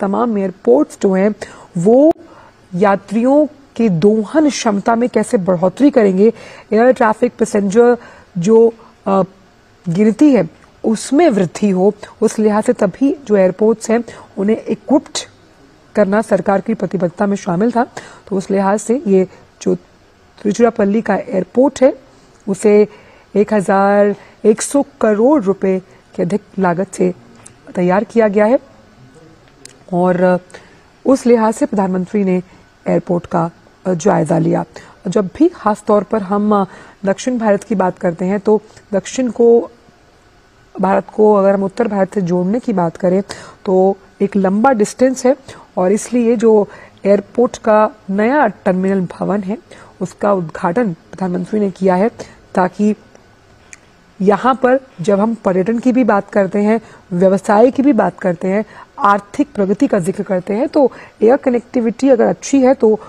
तमाम एयरपोर्ट्स जो हैं वो यात्रियों की दोहन क्षमता में कैसे बढ़ोतरी करेंगे, एयर ट्रैफिक पैसेंजर जो गिनती है उसमें वृद्धि हो, उस लिहाज से तभी जो एयरपोर्ट्स हैं उन्हें इक्विप्ड करना सरकार की प्रतिबद्धता में शामिल था। तो उस लिहाज से ये जो तिरुचिरापल्ली का एयरपोर्ट है उसे 1100 करोड़ रुपए के अधिक लागत से तैयार किया गया है और उस लिहाज से प्रधानमंत्री ने एयरपोर्ट का जायजा लिया। जब भी खास तौर पर हम दक्षिण भारत की बात करते हैं तो दक्षिण को भारत को अगर हम उत्तर भारत से जोड़ने की बात करें तो एक लंबा डिस्टेंस है और इसलिए जो एयरपोर्ट का नया टर्मिनल भवन है उसका उद्घाटन प्रधानमंत्री ने किया है ताकि यहाँ पर जब हम पर्यटन की भी बात करते हैं, व्यवसाय की भी बात करते हैं, आर्थिक प्रगति का जिक्र करते हैं तो एयर कनेक्टिविटी अगर अच्छी है तो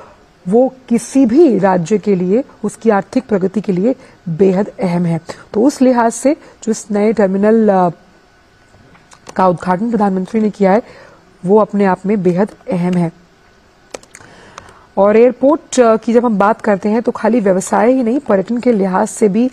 वो किसी भी राज्य के लिए उसकी आर्थिक प्रगति के लिए बेहद अहम है। तो उस लिहाज से जो इस नए टर्मिनल का उद्घाटन प्रधानमंत्री ने किया है वो अपने आप में बेहद अहम है। और एयरपोर्ट की जब हम बात करते हैं तो खाली व्यवसाय ही नहीं, पर्यटन के लिहाज से भी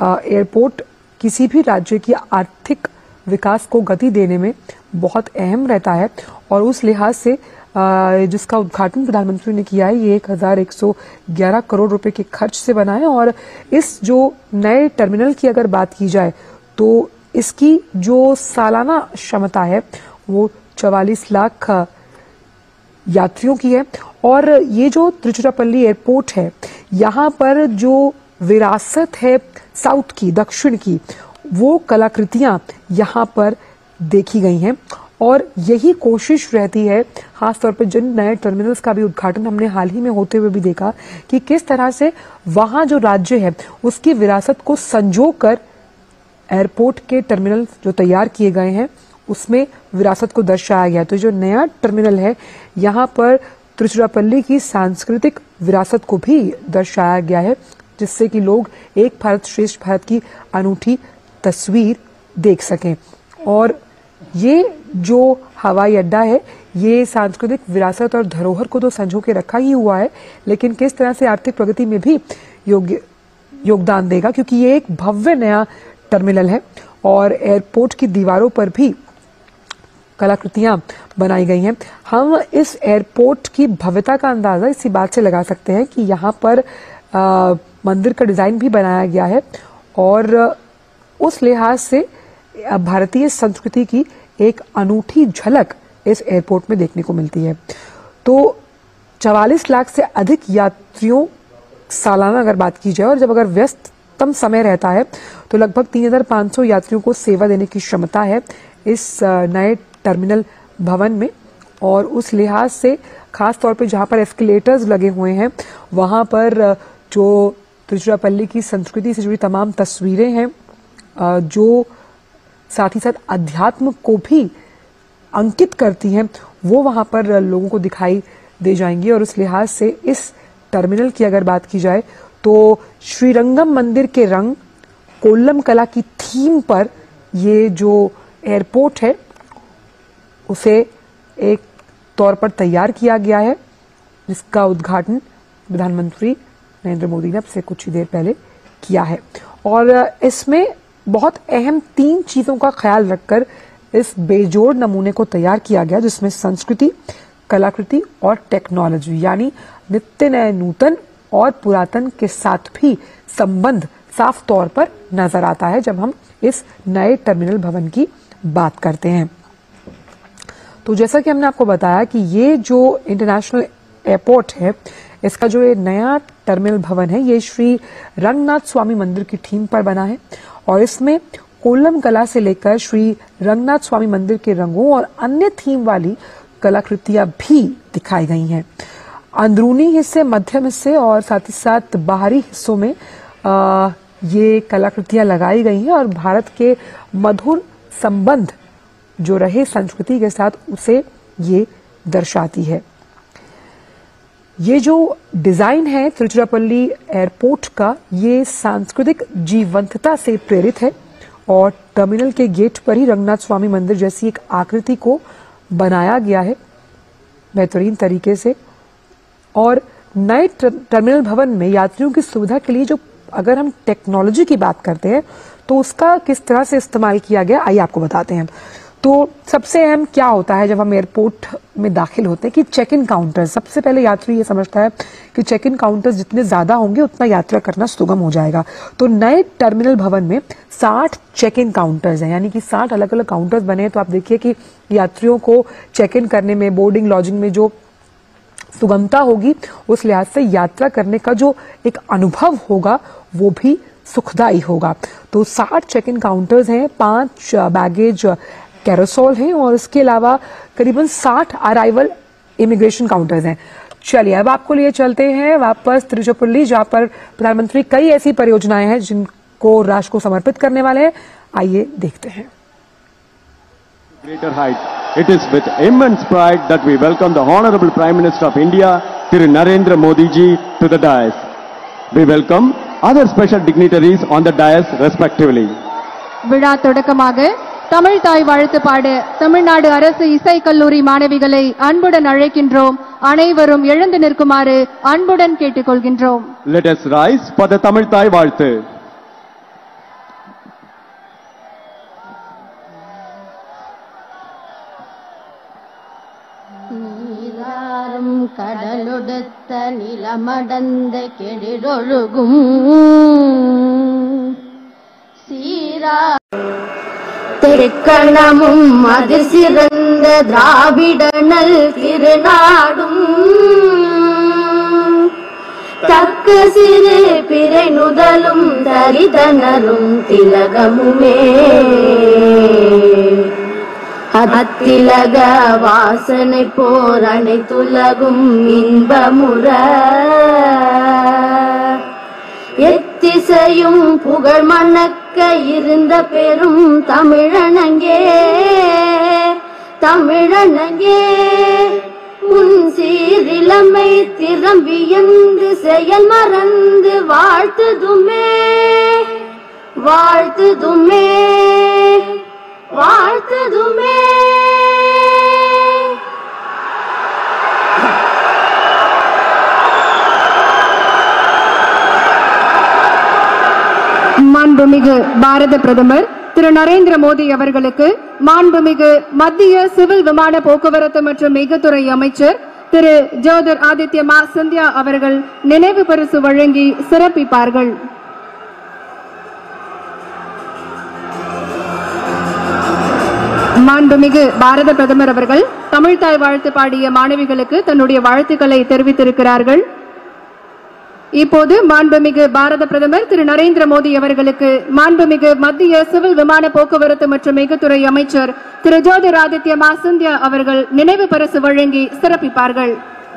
एयरपोर्ट किसी भी राज्य की आर्थिक विकास को गति देने में बहुत अहम रहता है और उस लिहाज से जिसका उद्घाटन प्रधानमंत्री ने किया है ये 1111 करोड़ रुपए के खर्च से बना है और इस जो नए टर्मिनल की अगर बात की जाए तो इसकी जो सालाना क्षमता है वो 44 लाख यात्रियों की है। और ये जो तिरुचिरापल्ली एयरपोर्ट है यहाँ पर जो विरासत है साउथ की, दक्षिण की, वो कलाकृतियां यहाँ पर देखी गई हैं और यही कोशिश रहती है खासतौर पर जिन नए टर्मिनल्स का भी उद्घाटन हमने हाल ही में होते हुए भी देखा कि किस तरह से वहां जो राज्य है उसकी विरासत को संजो कर एयरपोर्ट के टर्मिनल जो तैयार किए गए हैं उसमें विरासत को दर्शाया गया। तो जो नया टर्मिनल है यहाँ पर तिरुचिरापल्ली की सांस्कृतिक विरासत को भी दर्शाया गया है जिससे कि लोग एक भारत श्रेष्ठ भारत की अनूठी तस्वीर देख सकें। और ये जो हवाई अड्डा है ये सांस्कृतिक विरासत और धरोहर को तो संजो के रखा ही हुआ है लेकिन किस तरह से आर्थिक प्रगति में भी योगदान देगा क्योंकि ये एक भव्य नया टर्मिनल है और एयरपोर्ट की दीवारों पर भी कलाकृतियां बनाई गई हैं। हम इस एयरपोर्ट की भव्यता का अंदाजा इसी बात से लगा सकते हैं कि यहाँ पर मंदिर का डिजाइन भी बनाया गया है और उस लिहाज से भारतीय संस्कृति की एक अनूठी झलक इस एयरपोर्ट में देखने को मिलती है। तो 44 लाख से अधिक यात्रियों सालाना अगर बात की जाए और जब अगर व्यस्ततम समय रहता है तो लगभग 3500 यात्रियों को सेवा देने की क्षमता है इस नए टर्मिनल भवन में। और उस लिहाज से खास तौर पे जहां पर एस्केलेटर्स लगे हुए हैं वहां पर जो तिरुचिरापल्ली की संस्कृति से जुड़ी तमाम तस्वीरें हैं जो साथ ही साथ अध्यात्म को भी अंकित करती हैं वो वहां पर लोगों को दिखाई दे जाएंगी। और उस लिहाज से इस टर्मिनल की अगर बात की जाए तो श्रीरंगम मंदिर के रंग, कोल्लम कला की थीम पर ये जो एयरपोर्ट है उसे एक तौर पर तैयार किया गया है जिसका उद्घाटन प्रधानमंत्री नरेंद्र मोदी ने अब से कुछ ही देर पहले किया है। और इसमें बहुत अहम 3 चीजों का ख्याल रखकर इस बेजोड़ नमूने को तैयार किया गया जिसमें संस्कृति, कलाकृति और टेक्नोलॉजी यानी नित्य नए नूतन और पुरातन के साथ भी संबंध साफ तौर पर नजर आता है जब हम इस नए टर्मिनल भवन की बात करते हैं। तो जैसा कि हमने आपको बताया कि ये जो इंटरनेशनल एयरपोर्ट है इसका जो ये नया टर्मिनल भवन है ये श्री रंगनाथ स्वामी मंदिर की थीम पर बना है और इसमें कोल्लम कला से लेकर श्री रंगनाथ स्वामी मंदिर के रंगों और अन्य थीम वाली कलाकृतियां भी दिखाई गई हैं। अंदरूनी हिस्से, मध्यम हिस्से और साथ ही साथ बाहरी हिस्सों में ये कलाकृतियां लगाई गई हैं और भारत के मधुर संबंध जो रहे संस्कृति के साथ उसे ये दर्शाती है। ये जो डिजाइन है तिरुचिरापल्ली एयरपोर्ट का ये सांस्कृतिक जीवंतता से प्रेरित है और टर्मिनल के गेट पर ही रंगनाथ स्वामी मंदिर जैसी एक आकृति को बनाया गया है बेहतरीन तरीके से। और नए टर्मिनल भवन में यात्रियों की सुविधा के लिए जो अगर हम टेक्नोलॉजी की बात करते हैं तो उसका किस तरह से इस्तेमाल किया गया, आइए आपको बताते हैं। तो सबसे अहम क्या होता है जब हम एयरपोर्ट में दाखिल होते हैं कि चेक इन काउंटर, सबसे पहले यात्री ये समझता है कि चेक इन काउंटर्स जितने ज्यादा होंगे उतना यात्रा करना सुगम हो जाएगा। तो नए टर्मिनल भवन में 60 चेक इन काउंटर्स हैं, यानी कि 60 अलग अलग काउंटर्स बने हैं। तो आप देखिए कि यात्रियों को चेक इन करने में, बोर्डिंग लॉजिंग में जो सुगमता होगी, उस लिहाज से यात्रा करने का जो एक अनुभव होगा वो भी सुखदायी होगा। तो 60 चेक इन काउंटर्स हैं, 5 बैगेज कैरोसोल हैं और इसके अलावा करीबन 60 अराइवल इमिग्रेशन काउंटर्स हैं। चलिए अब आपको लिए चलते हैं वापस तिरुचिरापल्ली, जहां पर प्रधानमंत्री कई ऐसी परियोजनाएं हैं जिनको राष्ट्र को समर्पित करने वाले हैं। आइए देखते हैं। Greater height. It is with immense pride that we welcome the Honorable Prime Minister of India, Thiru Narendra Modi ji, to the dais. We welcome other special dignitaries on the dais respectively. விழா தொடக்கமாக தமிழ் தாய் வாழ்த்து பாட தமிழ்நாடு அரசு இசை கல்லூரி மாணவிகளை அன்புடன் அழைக்கின்றோம். அனைவரும் எழுந்து நிற்குமாறு அன்புடன் கேட்டுக்கொள்கின்றோம். Let us rise for the Tamil Thai வாழ்த்து. நீராறும் கடலொடுத்த நிலமடந்த கெடிரொழுகும் சீரா திருக்கணமும் அதிர் சிறந்த திராவிடனல் திருநாடும் தக்க சிறு பிறை நுதலும் தரிதனரும் திலகமுமே அத்திலக வாசனை போர் அனைத்துலகும் இன்பமுற எத்திசையும் புகழ் மணக்க இருந்த பெரும் தமிழனங்கே தமிழனங்கே உன் சீரிலமை திறம்பியந்து செயல் மறந்து வாழ்த்துதுமே வாழ்த்துதுமே வாழ்த்துதுமே. மாண்புமிகு பாரத பிரதமர் திரு நரேந்திர மோடி அவர்களுக்கு மாண்புமிகு மத்திய சிவில் விமான போக்குவரத்து மற்றும் மிகத்துறை அமைச்சர் திரு ஜோதிர் ஆதித்ய மா சிந்தியா அவர்கள் நினைவு பரிசு வழங்கி சிறப்பிப்பார்கள். மாண்புமிகு பாரத பிரதமர் அவர்கள் தமிழ்தாய் வாழ்த்து பாடிய மாணவிகளுக்கு தன்னுடைய வாழ்த்துக்களை தெரிவித்திருக்கிறார்கள். இப்போது மாண்புமிகு பாரத பிரதமர் திரு நரேந்திர மோடி அவர்களுக்கு மாண்புமிகு மத்திய சிவில் விமான போக்குவரத்து மற்றும் மிகத்துறை அமைச்சர் திரு ஜோதிர் ஆதித்ய மா சிந்தியா அவர்கள் நினைவு பரிசு வழங்கி சிறப்பிப்பார்கள்.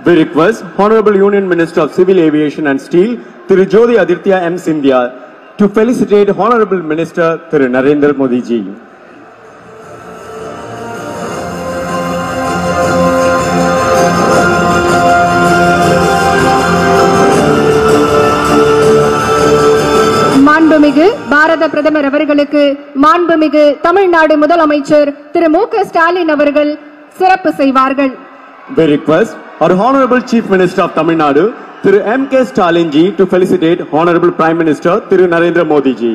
We request Honorable Union Minister of Civil Aviation and Steel, Thiru Jyothi Aditya M. Scindia, to felicitate Honorable Minister Thiru Narendra Modi ji. மாண்புமிகு பாரத பிரதமர் அவர்களுக்கு மாண்புமிகு தமிழ்நாடு முதலமைச்சர் திரு மு க ஸ்டாலின் அவர்கள் சிறப்பு செய்வார்கள். We request our Honorable Chief Minister of Tamil Nadu, Thiru M. K. Stalin ji, to felicitate Honorable Prime Minister Thiru Narendra Modi ji.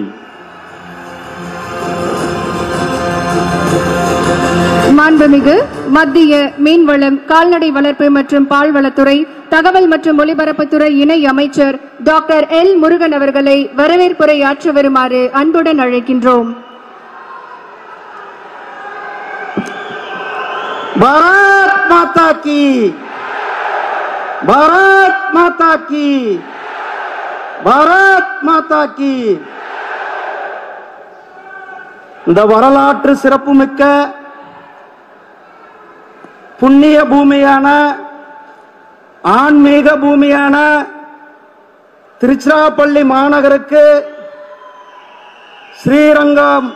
மாண்புமிகு மத்திய மீன்வளம், கால்நடை வளர்ப்பு மற்றும் பால்வளத்துறை, தகவல் மற்றும் ஒலிபரப்புத்துறை இணை அமைச்சர் டாக்டர் எல் முருகன் அவர்களை வரவேற்புரை ஆற்ற வருமாறு அன்புடன் அழைக்கின்றோம். பாரத் மாதா கி, பாரத் மாதா கி, பாரத் மாதா கி. இந்த வரலாற்று சிறப்புமிக்க புண்ணிய பூமியான, ஆன்மீக பூமியான திருச்சிராப்பள்ளி மாநகருக்கு, ஸ்ரீரங்கம்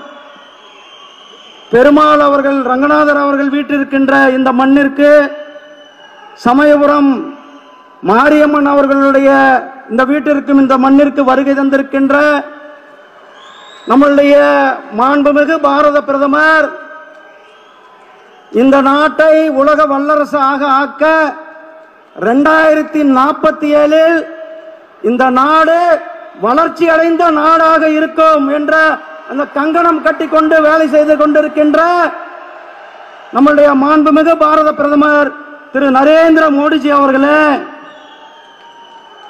பெருமாள் அவர்கள், ரங்கநாதர் அவர்கள் வீட்டிருக்கின்ற இந்த மண்ணிற்கு, சமயபுரம் மாரியம்மன் அவர்களுடைய இந்த வீட்டிற்கும் இந்த மண்ணிற்கு வருகை தந்திருக்கின்ற நம்முடைய மாண்புமிகு பாரத பிரதமர் இந்த நாட்டை உலக வல்லரசாக ஆக்க 2047 இந்த நாடு வளர்ச்சி அடைந்த நாடாக இருக்கும் என்ற அந்த கங்கணம் கட்டிக்கொண்டு வேலை செய்து கொண்டிருக்கின்ற நம்முடைய மாண்புமிகு பாரத பிரதமர் திரு நரேந்திர மோடிஜி அவர்களே,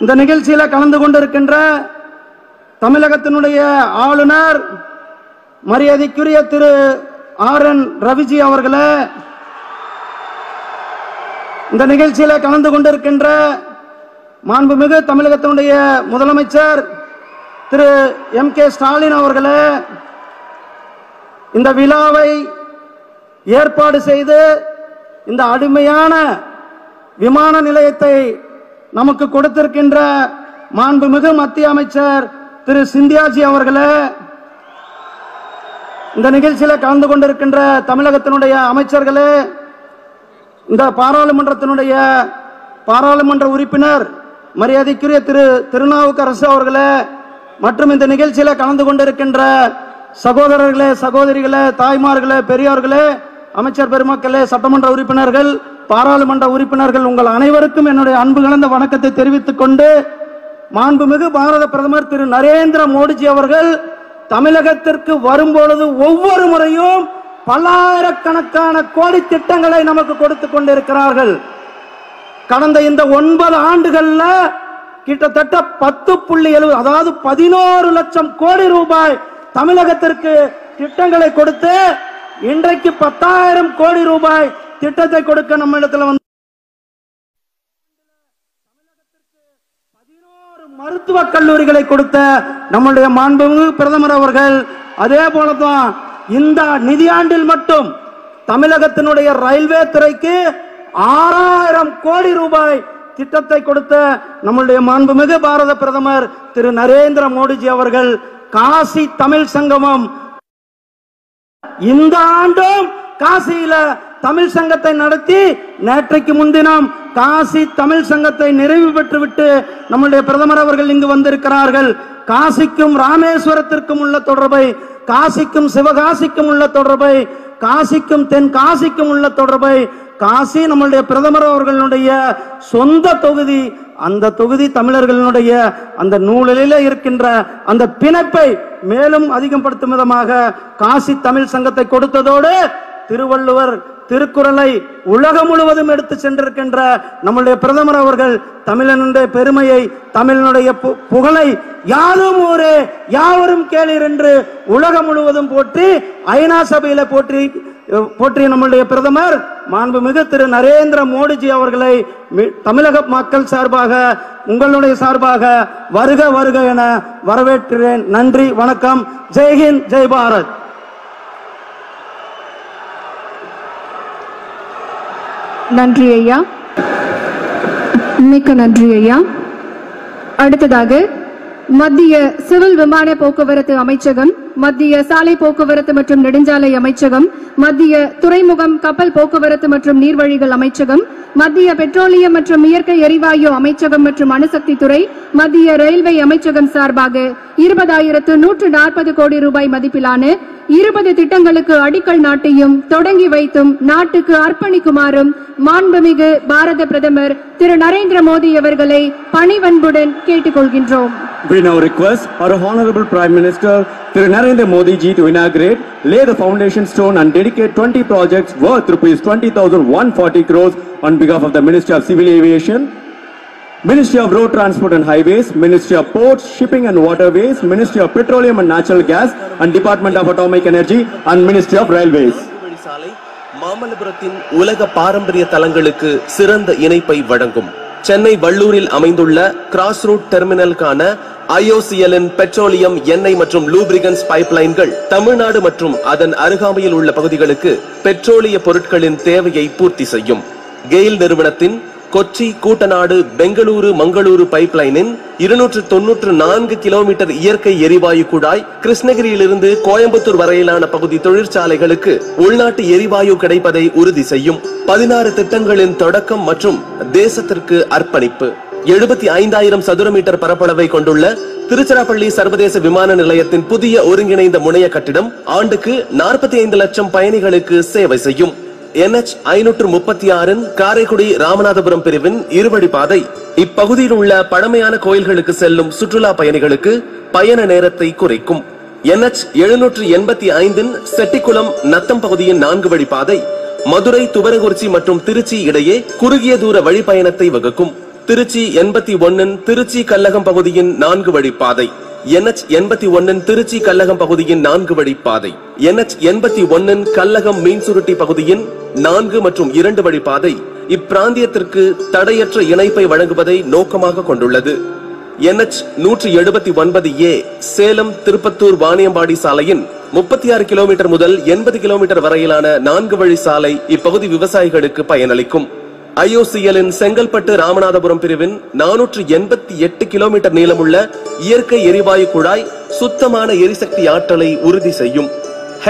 இந்த நிகழ்ச்சியில கலந்து கொண்டிருக்கின்ற தமிழகத்தினுடைய ஆளுநர் மரியாதைக்குரிய திரு ஆர்.என். ரவிஜி அவர்களே, இந்த நிகழ்ச்சியில கலந்து கொண்டிருக்கின்ற மாண்புமிகு தமிழகத்தினுடைய முதலமைச்சர் திரு எம்.கே. ஸ்டாலின் அவர்களே, இந்த விழாவை ஏற்பாடு செய்து இந்த அருமையான விமான நிலையத்தை நமக்கு கொடுத்திருக்கின்ற மாண்புமிகு மத்திய அமைச்சர் திரு சிந்தியாஜி அவர்களே, இந்த நிகழ்ச்சியில கலந்து கொண்டிருக்கின்ற தமிழகத்தினுடைய அமைச்சர்களே, இந்த பாராளுமன்றத்தினுடைய பாராளுமன்ற உறுப்பினர் மரியாதைக்குரிய திரு திருநாவுக்கரசு அவர்களே, மற்றும் இந்த நிகழ்ச்சியில கலந்து கொண்டிருக்கின்ற சகோதரர்களே, சகோதரிகளே, தாய்மார்களே, பெரியோர்களே, அமைச்சர் பெருமக்களே, சட்டமன்ற உறுப்பினர்கள், பாராளுமன்ற உறுப்பினர்கள், உங்கள் அனைவருக்கும் என்னுடைய அன்பு கலந்த வணக்கத்தை தெரிவித்துக் கொண்டு, மாண்புமிகு பாரத பிரதமர் திரு நரேந்திர மோடிஜி அவர்கள் தமிழகத்திற்கு வரும்பொழுது ஒவ்வொரு முறையும் பல்லாயிரக்கணக்கான கோடி திட்டங்களை நமக்கு கொடுத்துக் கொண்டிருக்கிறார்கள். கடந்த இந்த 9 ஆண்டுகள்ல கிட்டத்தட்ட 10.7 அதாவது 11 லட்சம் கோடி ரூபாய் தமிழகத்திற்கு திட்டங்களை கொடுத்து இன்றைக்கு 10,000 கோடி ரூபாய் திட்டத்தை கொடுக்க நம்ம இடத்துல வந்து 11 மருத்துவக் கல்லூரிகளை கொடுத்த நம்முடைய மாண்புமிகு பிரதமர் அவர்கள், அதே போலதான் இந்த நிதியாண்டில் மட்டும் தமிழகத்தினுடைய ரயில்வே துறைக்கு 6,000 கோடி ரூபாய் திட்டத்தை கொடுத்த நம்முடைய மாண்புமிகு பாரத பிரதமர் திரு நரேந்திர மோடிஜி அவர்கள் காசி தமிழ் சங்கமம் இந்த ஆண்டும் காசியில தமிழ் சங்கத்தை நடத்தி நேற்றைக்கு முன்தினம் காசி தமிழ் சங்கத்தை நிறைவு பெற்றுவிட்டு நம்முடைய பிரதமர் அவர்கள் இங்கு வந்திருக்கிறார்கள். காசிக்கும் ராமேஸ்வரத்திற்கும் உள்ள தொடர்பை, காசிக்கும் சிவகாசிக்கும் உள்ள தொடர்பை, காசிக்கும் தென்காசிக்கும் உள்ள தொடர்பை, காசி நம்முடைய பிரதமர் அவர்களுடைய சொந்த தொகுதி, அந்த தொகுதி தமிழர்களுடைய அந்த நூலிலே இருக்கின்ற அந்த பிணைப்பை மேலும் அதிகப்படுத்தும் விதமாக காசி தமிழ் சங்கத்தை கொடுத்ததோடு திருவள்ளுவர் திருக்குறளை உலகம் முழுவதும் எடுத்து சென்றிருக்கின்ற நம்முடைய பிரதமர் அவர்கள் தமிழனுடைய பெருமையை, தமிழனுடைய புகழை யாரும் ஊரே யாவரும் கேளீர் என்று உலகம் முழுவதும் போற்றி ஐநா சபையில போற்றிய நம்முடைய பிரதமர் மாண்புமிகு திரு நரேந்திர மோடிஜி அவர்களை தமிழக மக்கள் சார்பாக, உங்களுடைய சார்பாக வருக வருக என வரவேற்கிறேன். நன்றி, வணக்கம். ஜெய்ஹிந்த், ஜெய் பாரத். நன்றி ஐயா, மிக்க நன்றி ஐயா. அடுத்ததாக மத்திய சிவில் விமான போக்குவரத்து அமைச்சகம், மத்திய சாலை போக்குவரத்து மற்றும் நெடுஞ்சாலை அமைச்சகம், மத்திய துறைமுகம் கப்பல் போக்குவரத்து மற்றும் நீர்வழிகள் அமைச்சகம், மத்திய பெட்ரோலியம் மற்றும் இயற்கை எரிவாயு அமைச்சகம் மற்றும் அணுசக்தி துறை, மத்திய ரயில்வே அமைச்சகம் சார்பாக 20,140 கோடி ரூபாய் மதிப்பிலான 20 திட்டங்களுக்கு அடிக்கல் நாட்டியும் தொடங்கி வைத்தும் நாட்டுக்கு அர்ப்பணிக்குமாறும் மாண்புமிகு பாரத பிரதமர் திரு நரேந்திர மோடி அவர்களை பணிவன்புடன் கேட்டுக்கொள்கின்றோம். We now request our Honorable Prime Minister Thiru Narendra Modi ji to inaugurate, lay the foundation stone and dedicate 20 projects worth rupees 20,140 crores on behalf of the Ministry of Civil Aviation, Ministry of Road Transport and Highways, Ministry of Ports, Shipping and Waterways, Ministry of Petroleum and Natural Gas and Department of Atomic Energy and Ministry of Railways. மாமல்லபுரத்தின் உலக பாரம்பரிய தலங்களுக்கு சிறந்த இணைப்பை வழங்கும் சென்னை வள்ளூரில் அமைந்துள்ள cross root டெர்மினலுக்கான IOCL petroleum, எண்ணெய் மற்றும் lubricants பைப்லைன்கள் Tamil Nadu மற்றும் அதன் அருகாமையில் உள்ள பகுதிகளுக்கு பெட்ரோலிய பொருட்களின் தேவையை பூர்த்தி செய்யும். கெயில் நிறுவனத்தின் கொச்சி, கூட்டநாடு, பெங்களூரு, மங்களூரு பைப்லைனின் 294 கிலோமீட்டர் இயற்கை எரிவாயு குழாய் கிருஷ்ணகிரியிலிருந்து கோயம்புத்தூர் வரையிலான பகுதி தொழிற்சாலைகளுக்கு உள்நாட்டு எரிவாயு கிடைப்பதை உறுதி செய்யும். 16 திட்டங்களின் தொடக்கம் மற்றும் தேசத்திற்கு அர்ப்பணிப்பு. 75,000 சதுர மீட்டர் பரப்பளவை கொண்டுள்ள திருச்சிராப்பள்ளி சர்வதேச விமான நிலையத்தின் புதிய ஒருங்கிணைந்த முனைய கட்டிடம் ஆண்டுக்கு 45 லட்சம் பயணிகளுக்கு சேவை செய்யும். NH 536 காரைக்குடி ராமநாதபுரம் பிரிவின் இருவழிப்பாதை இப்பகுதியில் உள்ள பழமையான கோயில்களுக்கு செல்லும் சுற்றுலா பயணிகளுக்கு பயண நேரத்தை குறைக்கும். NH 785 செட்டிக்குளம் நத்தம் பகுதியின் 4 வழிப்பாதை மதுரை துவரங்குறிச்சி மற்றும் திருச்சி இடையே குறுகிய தூர வழிப்பயணத்தை வகுக்கும். திருச்சி 81 திருச்சி கல்லகம் பகுதியின் 4 வழிப்பாதை NH 81 திருச்சி கல்லகம் பகுதியின் 4 வழிப்பாதை NH 81 கல்லகம் மீன்சுருட்டி பகுதியின் 4 மற்றும் 2 வழிப்பாதை இப்பிராந்தியத்திற்கு தடையற்ற இணைப்பை வழங்குவதை நோக்கமாக கொண்டுள்ளது. NH 179A சேலம் திருப்பத்தூர் வாணியம்பாடி சாலையின் 36 கிலோமீட்டர் முதல் 80 கிலோமீட்டர் வரையிலான 4 வழி சாலை இப்பகுதி விவசாயிகளுக்கு பயனளிக்கும். IOCL செங்கல்பட்டு ராமநாதபுரம் பிரிவின் 488 கிலோமீட்டர் நீளமுள்ள இயற்கை எரிவாயு குழாய் சுத்தமான எரிசக்தி ஆற்றலை உறுதி செய்யும்.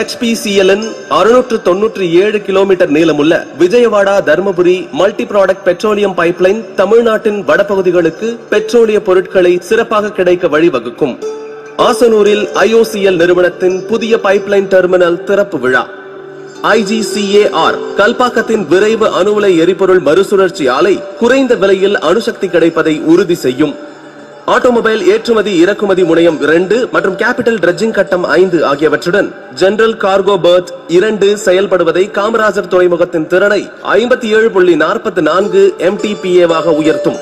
HPCL 697 கிலோமீட்டர் நீளமுள்ள Vijayawada Dharmapuri multi product petroleum pipeline தமிழ்நாட்டின் வடபகுதிகளுக்கு பெட்ரோலிய பொருட்களை சிறப்பாக கிடைக்க வழிவகுக்கும். ஆசனூரில் IOCL நிறுவனத்தின் புதிய பைப்லைன் டெர்மினல் திறப்பு விழா. IGCAR கல்பாக்கத்தின் விரைவு அணு உலை எரிபொருள் மறுசுழற்சி ஆலை குறைந்த விலையில் அணுசக்தி கிடைப்பதை உறுதி செய்யும். ஆட்டோமொபைல் ஏற்றுமதி இறக்குமதி முனையம் 2 மற்றும் கேபிட்டல் டிரெட்ஜிங் கட்டம் 5 ஆகியவற்றுடன் ஜெனரல் கார்கோ பெர்த் 2 செயல்படுவதை காமராஜர் துறைமுகத்தின் திறனை 57.44 MTPA உயர்த்தும்.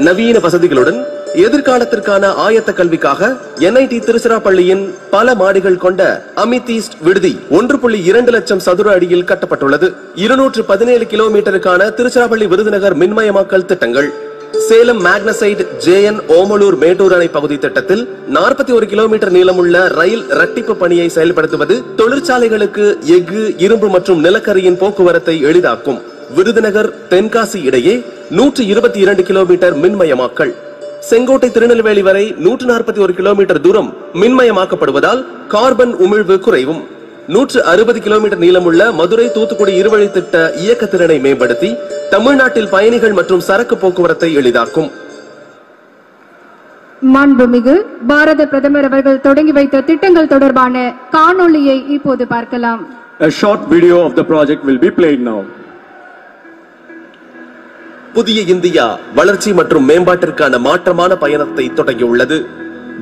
நவீன வசதிகளுடன் எதிர்காலத்திற்கான ஆயத்த கல்விக்காக NIT திருச்சிராப்பள்ளியின் பல மாடிகள் கொண்ட அமிதீஸ்ட் விடுதி 1.2 லட்சம் சதுர அடியில் கட்டப்பட்டுள்ளது. 217 கிலோமீட்டருக்கான திருச்சிராப்பள்ளி விருதுநகர் மின்மயமாக்கல் திட்டங்கள். சேலம் மேக்னசைட் JN ஓமலூர் மேட்டூர் அணை பகுதி திட்டத்தில் 41 கிலோமீட்டர் நீளமுள்ள ரயில் இரட்டிப்பு பணியை செயல்படுத்துவது தொழிற்சாலைகளுக்கு எஃகு இரும்பு மற்றும் நிலக்கரியின் போக்குவரத்தை எளிதாக்கும். விருதுநகர் தென்காசி இடையே 122 கிலோமீட்டர் மின்மயமாக்கல். செங்கோட்டை திருநெல்வேலி வரை 141 கிலோமீட்டர் தூரம் மின்மயமாக்கப்படுவதால் கார்பன் உமிழ்வு குறைவும். 160 கிலோமீட்டர் நீளமுள்ள மதுரை தூத்துக்குடி இருவழி திட்ட இயக்க திறனை மேம்படுத்தி தமிழ்நாட்டில் பயணிகள் மற்றும் சரக்கு போக்குவரத்தை எளிதாக்கும். மாண்புமிகு பாரத பிரதமர் அவர்கள் தொடங்கி வைத்த திட்டங்கள் தொடர்பான காணொளியை இப்போது பார்க்கலாம். A short video of the project will be played now. புதிய இந்தியா வளர்ச்சி மற்றும் மேம்பாட்டிற்கான மாற்றமான பயணத்தை தொடங்கியுள்ளது.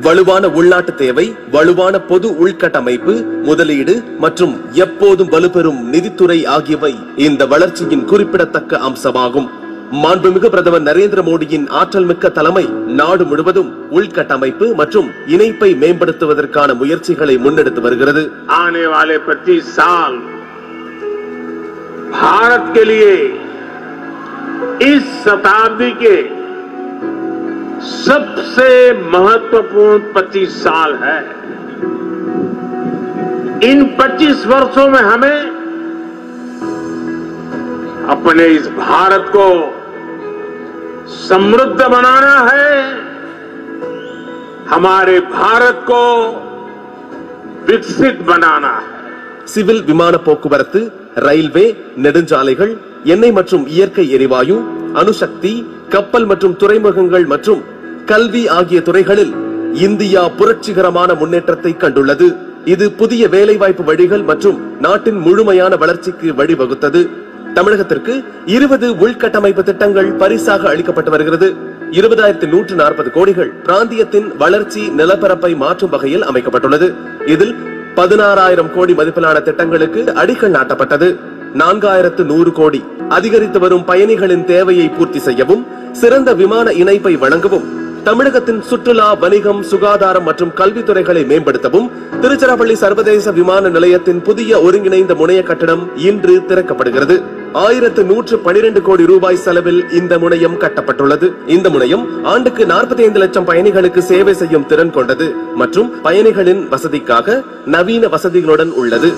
வலுவான உள்நாட்டு தேவை, வலுவான பொது உள்கட்டமைப்பு, முதலீடு மற்றும் எப்போதும் வலுப்பெறும் நிதித்துறை ஆகியவை இந்த வளர்ச்சியின் குறிப்பிடத்தக்க அம்சமாகும். மாண்புமிகு பிரதமர் நரேந்திர மோடியின் ஆற்றல் மிக்க தலைமை நாடு முழுவதும் உள்கட்டமைப்பு மற்றும் இணைப்பை மேம்படுத்துவதற்கான முயற்சிகளை முன்னெடுத்து வருகிறது. आने वाले 25 साल भारत के लिए इस शताब्दी के सबसे महत्वपूर्ण 25 साल है. इन 25 वर्षों में हमें अपने इस भारत को समृद्ध बनाना है. हमारे भारत को विकसित बनाना है. சிவில் விமான போக்குவரத்து, ரயில்வே, நெடுஞ்சாலைகள், எண்ணெய் மற்றும் இயற்கை எரிவாயு, அணுசக்தி, கப்பல் மற்றும் துறைமுகங்கள் மற்றும் கல்வி ஆகிய துறைகளில் இந்தியா புரட்சிகரமான முன்னேற்றத்தை கண்டுள்ளது. இது புதிய வேலைவாய்ப்பு வழிகள் மற்றும் நாட்டின் முழுமையான வளர்ச்சிக்கு வழிவகுத்தது. தமிழகத்திற்கு 20 உள்கட்டமைப்பு திட்டங்கள் பரிசாக அளிக்கப்பட்டு வருகிறது. 20,140 கோடிகள் பிராந்தியத்தின் வளர்ச்சி நிலப்பரப்பை மாற்றும் வகையில் அமைக்கப்பட்டுள்ளது. இதில் 16,000 கோடி மதிப்பிலான திட்டங்களுக்கு அடிக்கல் நாட்டப்பட்டது. 4,100 கோடி அதிகரித்து வரும் பயணிகளின் தேவையை பூர்த்தி செய்யவும், சிறந்த விமான இணைப்பை வழங்கவும், தமிழகத்தின் சுற்றுலா, வணிகம், சுகாதாரம் மற்றும் கல்வித்துறைகளை மேம்படுத்தவும் திருச்சிராப்பள்ளி சர்வதேச விமான நிலையத்தின் புதிய ஒருங்கிணைந்த முனைய கட்டடம் இன்று திறக்கப்படுகிறது. 1,112 கோடி ரூபாய் செலவில் இந்த முனையம் கட்டப்பட்டுள்ளது. இந்த முனையம் ஆண்டுக்கு 45 லட்சம் பயணிகளுக்கு சேவை செய்யும் திறன் கொண்டது மற்றும் பயணிகளின் வசதிக்காக நவீன வசதிகளுடன் உள்ளது.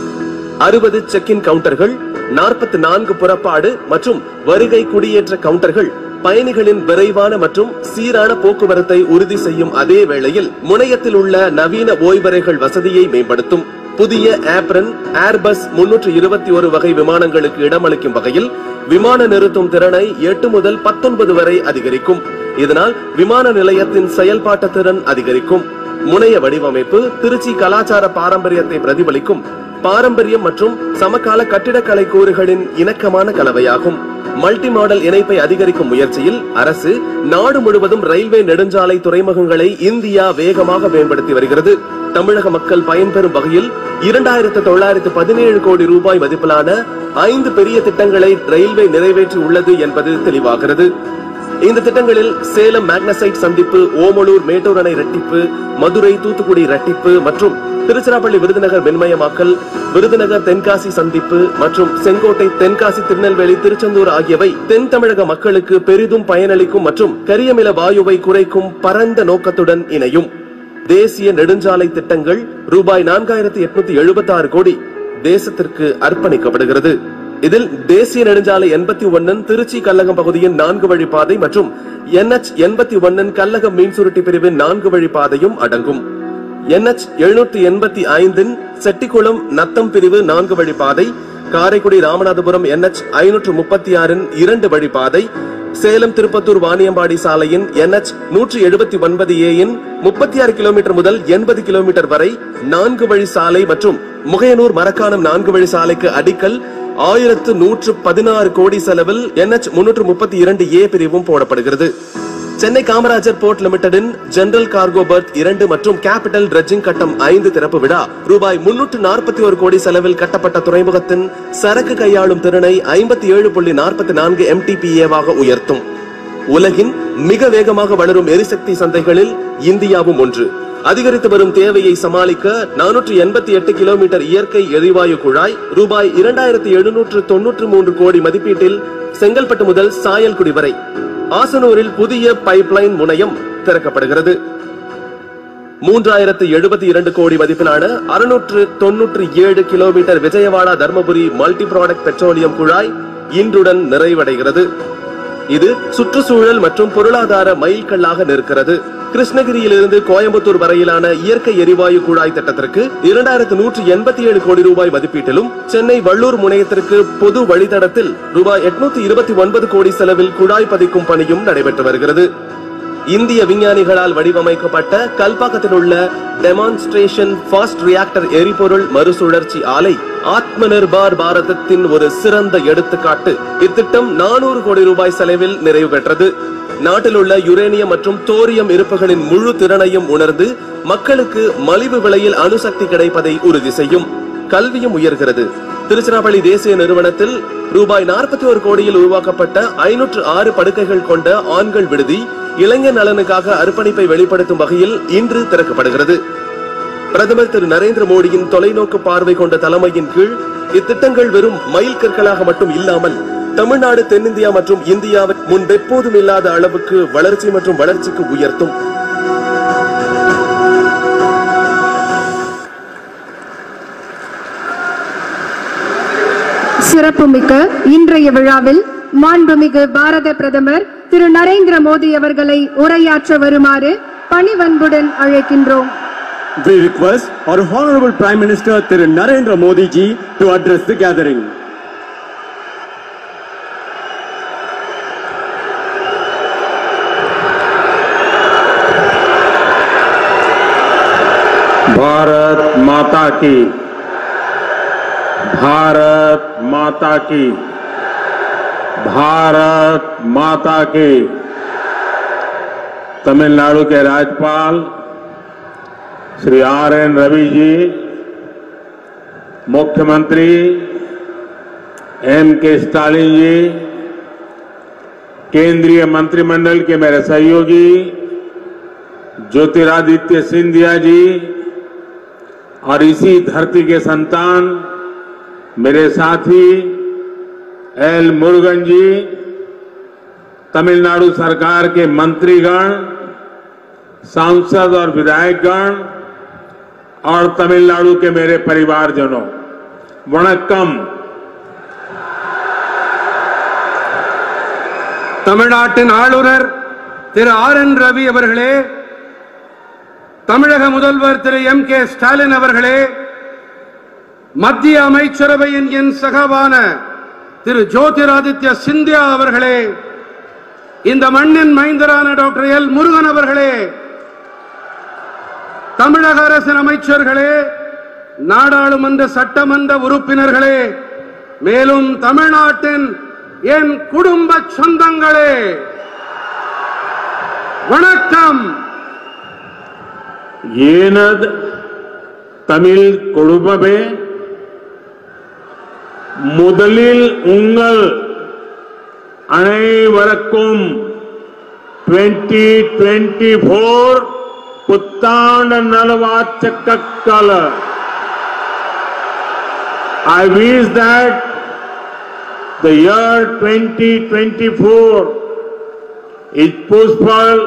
60 செக்-இன் கவுண்டர்கள், 44 புறப்பாடு மற்றும் வருகை குடியேற்ற கவுண்டர்கள் பயணிகளின் விரைவான மற்றும் சீரான போக்குவரத்தை உறுதி செய்யும் அதே வேளையில் முனையத்தில் உள்ள நவீன ஓய்வறைகள் வசதியை மேம்படுத்தும். புதிய ஆப்ரன் ஏர்பஸ் 321 வகை விமானங்களுக்கு இடமளிக்கும் வகையில் விமான நிறுத்தும் திறனை 8 முதல் 19 வரை அதிகரிக்கும். இதனால் விமான நிலையத்தின் செயல்பாட்டு திறன் அதிகரிக்கும். முனைய வடிவமைப்பு திருச்சி கலாச்சார பாரம்பரியத்தை பிரதிபலிக்கும் பாரம்பரியம் மற்றும் சமகால கட்டிடக்கலை கூறுகளின் இணக்கமான கலவையாகும். மல்டி மாடல் இணைப்பை அதிகரிக்கும் முயற்சியில் அரசு நாடு முழுவதும் ரயில்வே நெடுஞ்சாலை துறைமுகங்களை இந்தியா வேகமாக மேம்படுத்தி வருகிறது. தமிழக மக்கள் பயன்பெறும் வகையில் 2917 கோடி ரூபாய் மதிப்பிலான 5 பெரிய திட்டங்களை ரயில்வே நிறைவேற்றி உள்ளது என்பது தெளிவாகிறது. இந்த திட்டங்களில் சேலம் மேக்னசைட் சந்திப்பு, ஓமலூர் மேட்டூர் அணை இரட்டிப்பு, மதுரை தூத்துக்குடி இரட்டிப்பு மற்றும் திருச்சிராப்பள்ளி விருதுநகர் மின்மயமாக்கல், விருதுநகர் தென்காசி சந்திப்பு மற்றும் செங்கோட்டை தென்காசி திருநெல்வேலி திருச்செந்தூர் ஆகியவை தென் தமிழக மக்களுக்கு பெரிதும் பயனளிக்கும் மற்றும் கரியமில வாயுவை குறைக்கும் பரந்த நோக்கத்துடன் இணையும். தேசிய நெடுஞ்சாலை திட்டங்கள் ரூபாய் 4876 கோடி தேசத்திற்கு அர்ப்பணிக்கப்படுகிறது. இதில் தேசிய நெடுஞ்சாலை 81 திருச்சி கல்லகம் பகுதியின் 4 வழிப்பாதை மற்றும் NH 81 கல்லகம் மீன்சுருட்டி பிரிவின் 4 வழிப்பாதையும் அடங்கும். NH 785 செட்டிக்குளம் நத்தம் பிரிவு 4 வழிப்பாதை, காரைக்குடி ராமநாதபுரம் NH 536 2 வழிப்பாதை, சேலம் திருப்பத்தூர் வாணியம்பாடி சாலையின் NH 179A 36 கிலோமீட்டர் முதல் 80 கிலோமீட்டர் வரை 4 வழி சாலை மற்றும் முகையனூர் மரக்காணம் 4 வழி சாலைக்கு அடிக்கல் 1116 கோடி செலவில் NH 332A பிரிவும் போடப்படுகிறது. சென்னை காமராஜர் போர்ட் லிமிடெடின் ஜெனரல் கார்கோ பர்த் 2 மற்றும் கேபிட்டல் டிரெட்ஜிங் கட்டம் 5 திறப்பு விழா ரூபாய் 341 கோடி செலவில் கட்டப்பட்ட துறைமுகத்தின் சரக்கு கையாளும் திறனை 57.44 MTPA உயர்த்தும். உலகின் மிக வேகமாக வளரும் எரிசக்தி சந்தைகளில் இந்தியாவும் ஒன்று. அதிகரித்து வரும் தேவையை சமாளிக்க 488 கிலோமீட்டர் இயற்கை எரிவாயு குழாய் ரூபாய் 2793 கோடி மதிப்பீட்டில் செங்கல்பட்டு முதல் சாயல்குடி வரை ஆசனூரில் புதிய பைப்லைன் முனையம் திறக்கப்படுகிறது. 3072 கோடி மதிப்பிலான 697 kilometre Vijayawada Dharmapuri multi product petroleum குழாய் இன்றுடன் நிறைவடைகிறது. இது சுற்றுச்சூழல் மற்றும் பொருளாதார மைல்கல்லாக நிற்கிறது. கிருஷ்ணகிரியிலிருந்து கோயம்புத்தூர் வரையிலான இயற்கை எரிவாயு குழாய் திட்டத்திற்கு 2187 கோடி ரூபாய் மதிப்பீட்டிலும், சென்னை வள்ளூர் முனையத்திற்கு பொது வழித்தடத்தில் ரூபாய் 829 கோடி செலவில் குழாய் பதிக்கும் பணியும் நடைபெற்று வருகிறது. இந்திய விஞ்ஞானிகளால் வடிவமைக்கப்பட்ட கல்பாக்கத்தில் உள்ள டெமான்ஸ்ட்ரேஷன் ஃபாஸ்ட் ரியாக்டர் எரிபொருள் மறுசுழற்சி ஆலை ஆத்ம நிர்பார் பாரதத்தின் ஒரு சிறந்த எடுத்துக்காட்டு. இத்திட்டம் 400 கோடி ரூபாய் செலவில் நிறைவு பெற்றது. நாட்டில் உள்ள யுரேனியம் மற்றும் தோரியம் இருப்புகளின் முழு திறனையும் உணர்ந்து மக்களுக்கு மலிவு விலையில் அணுசக்தி கிடைப்பதை உறுதி செய்யும். கல்வியும் உயர்கிறது. திருச்சிராப்பள்ளி தேசிய நிறுவனத்தில் ரூபாய் 41 கோடியில் உருவாக்கப்பட்ட 506 படுக்கைகள் கொண்ட ஆண்கள் விடுதி இளைஞர் நலனுக்காக அர்ப்பணிப்பை வெளிப்படுத்தும் வகையில் இன்று திறக்கப்படுகிறது. பிரதமர் திரு நரேந்திர மோடியின் தொலைநோக்கு பார்வை கொண்ட தலைமையின் கீழ் இத்திட்டங்கள் வெறும் மைல் கற்களாக மட்டும் இல்லாமல் தமிழ்நாடு, தென்னிந்தியா மற்றும் இந்தியாவை முன்பெப்போதும் இல்லாத அளவுக்கு வளர்ச்சி மற்றும் வளர்ச்சிக்கு உயர்த்தும். சிறப்புமிக்க இன்றைய விழாவில் மாண்புமிகு பாரத பிரதமர் திரு நரேந்திர மோடி அவர்களை உரையாற்ற வருமாறு பணிவன்புடன் அழைக்கின்றோம். We request our Honorable Prime Minister Thiru Narendra Modi ji to address the gathering. Bharat माता की, भारत माता की, भारत माता की। तमिलनाडु के राज्यपाल श्री RN रवि जी, मुख्यमंत्री MK स्टालिन जी, केंद्रीय मंत्रिमंडल के मेरे सहयोगी ज्योतिरादित्य सिंधिया जी और इसी धरती के संतान मेरे साथी L मुरुगन जी, तमिलनाडु सरकार के मंत्रीगण, सांसद और विधायकगण और तमिलनाडु के मेरे परिवारजनों, वणक्कम। தமிழ்நாட்டின் ஆளுநர் திரு RN ரவி அவர்களே, தமிழக முதல்வர் திரு MK ஸ்டாலின் அவர்களே, மத்திய அமைச்சரவையின் என் சகாவான திரு ஜோதிராதித்ய சிந்தியா அவர்களே, இந்த மண்ணின் மைந்தரான டாக்டர் L முருகன் அவர்களே, தமிழக அரசின் அமைச்சர்களே, நாடாளுமன்ற சட்டமன்ற உறுப்பினர்களே, மேலும் தமிழ்நாட்டின் என் குடும்ப சொந்தங்களே, வணக்கம். எனது தமிழ் குடும்பமே, முதலில் உங்கள் அனைவருக்கும் 2024 புத்தாண்டு நல்வாழ்த்துக்கள். I wish that the year 2024 is peaceful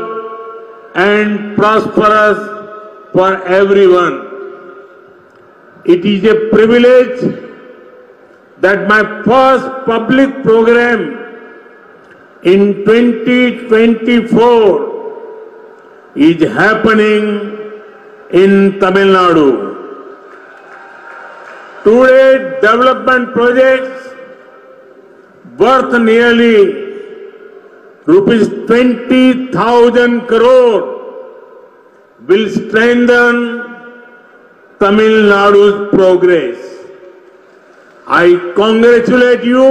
and prosperous for everyone. It is a privilege that my first public program in 2024 is happening in Tamil Nadu. Today, development projects worth nearly rupees 20,000 crore will strengthen Tamil Nadu's progress. I congratulate you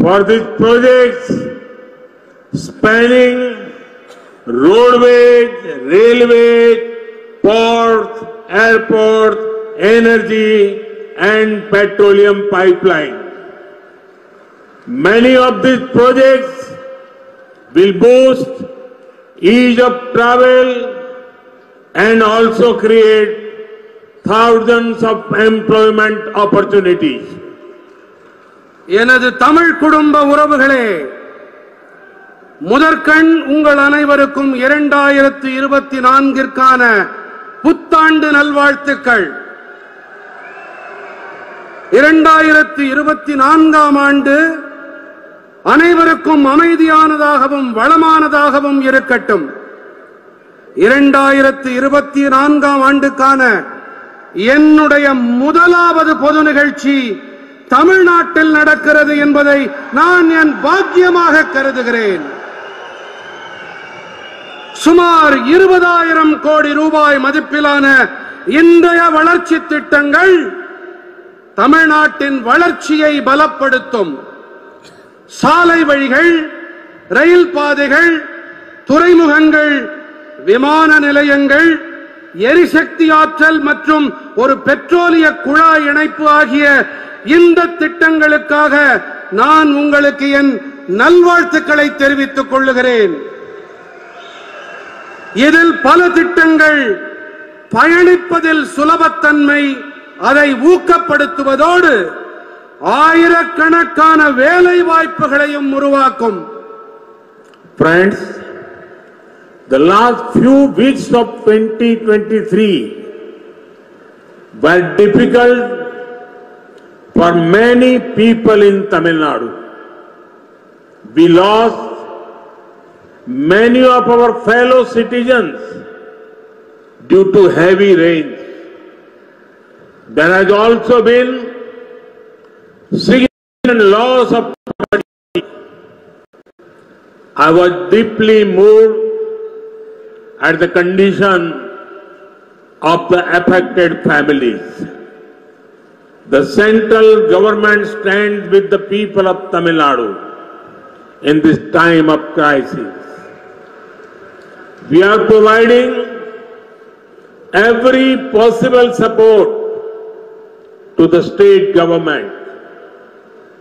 for these projects spanning roadways, railways, ports, airports, energy and petroleum pipeline. Many of these projects will boost ease of travel and also create thousands of employment opportunities. எனது தமிழ் குடும்ப உறவுகளே, முதற்கண் உங்கள் அனைவருக்கும் 2024ற்கான புத்தாண்டு நல்வாழ்த்துக்கள். 2024ஆம் ஆண்டு அனைவருக்கும் அமைதியானதாகவும் வளமானதாகவும் இருக்கட்டும். 2024ஆம் ஆண்டுக்கான என்னுடைய முதலாவது பொது நிகழ்ச்சி தமிழ்நாட்டில் நடக்கிறது என்பதை நான் என் பாக்கியமாக கருதுகிறேன். சுமார் 20,000 கோடி ரூபாய் மதிப்பிலான இன்றைய வளர்ச்சி திட்டங்கள் தமிழ்நாட்டின் வளர்ச்சியை பலப்படுத்தும். சாலை வழிகள், ரயில் பாதைகள், துறைமுகங்கள், விமான நிலையங்கள், எரிசக்தி ஆற்றல் மற்றும் ஒரு பெட்ரோலிய குழாய் இணைப்பு ஆகிய இந்த திட்டங்களுக்காக நான் உங்களுக்கு என் நல்வாழ்த்துக்களை தெரிவித்துக் கொள்ளுகிறேன். இதில் பல திட்டங்கள் பயணிப்பதில் சுலபத்தன்மை, அதை ஊக்கப்படுத்துவதோடு ஆயிரக்கணக்கான வேலை வாய்ப்புகளையும் உருவாக்கும். Friends, the last few weeks of 2023 were difficult for many people in Tamil Nadu. We lost many of our fellow citizens due to heavy rains. There has also been significant loss of property. I was deeply moved at the condition of the affected families. The central government stands with the people of Tamil Nadu in this time of crisis. We are providing every possible support to the state government.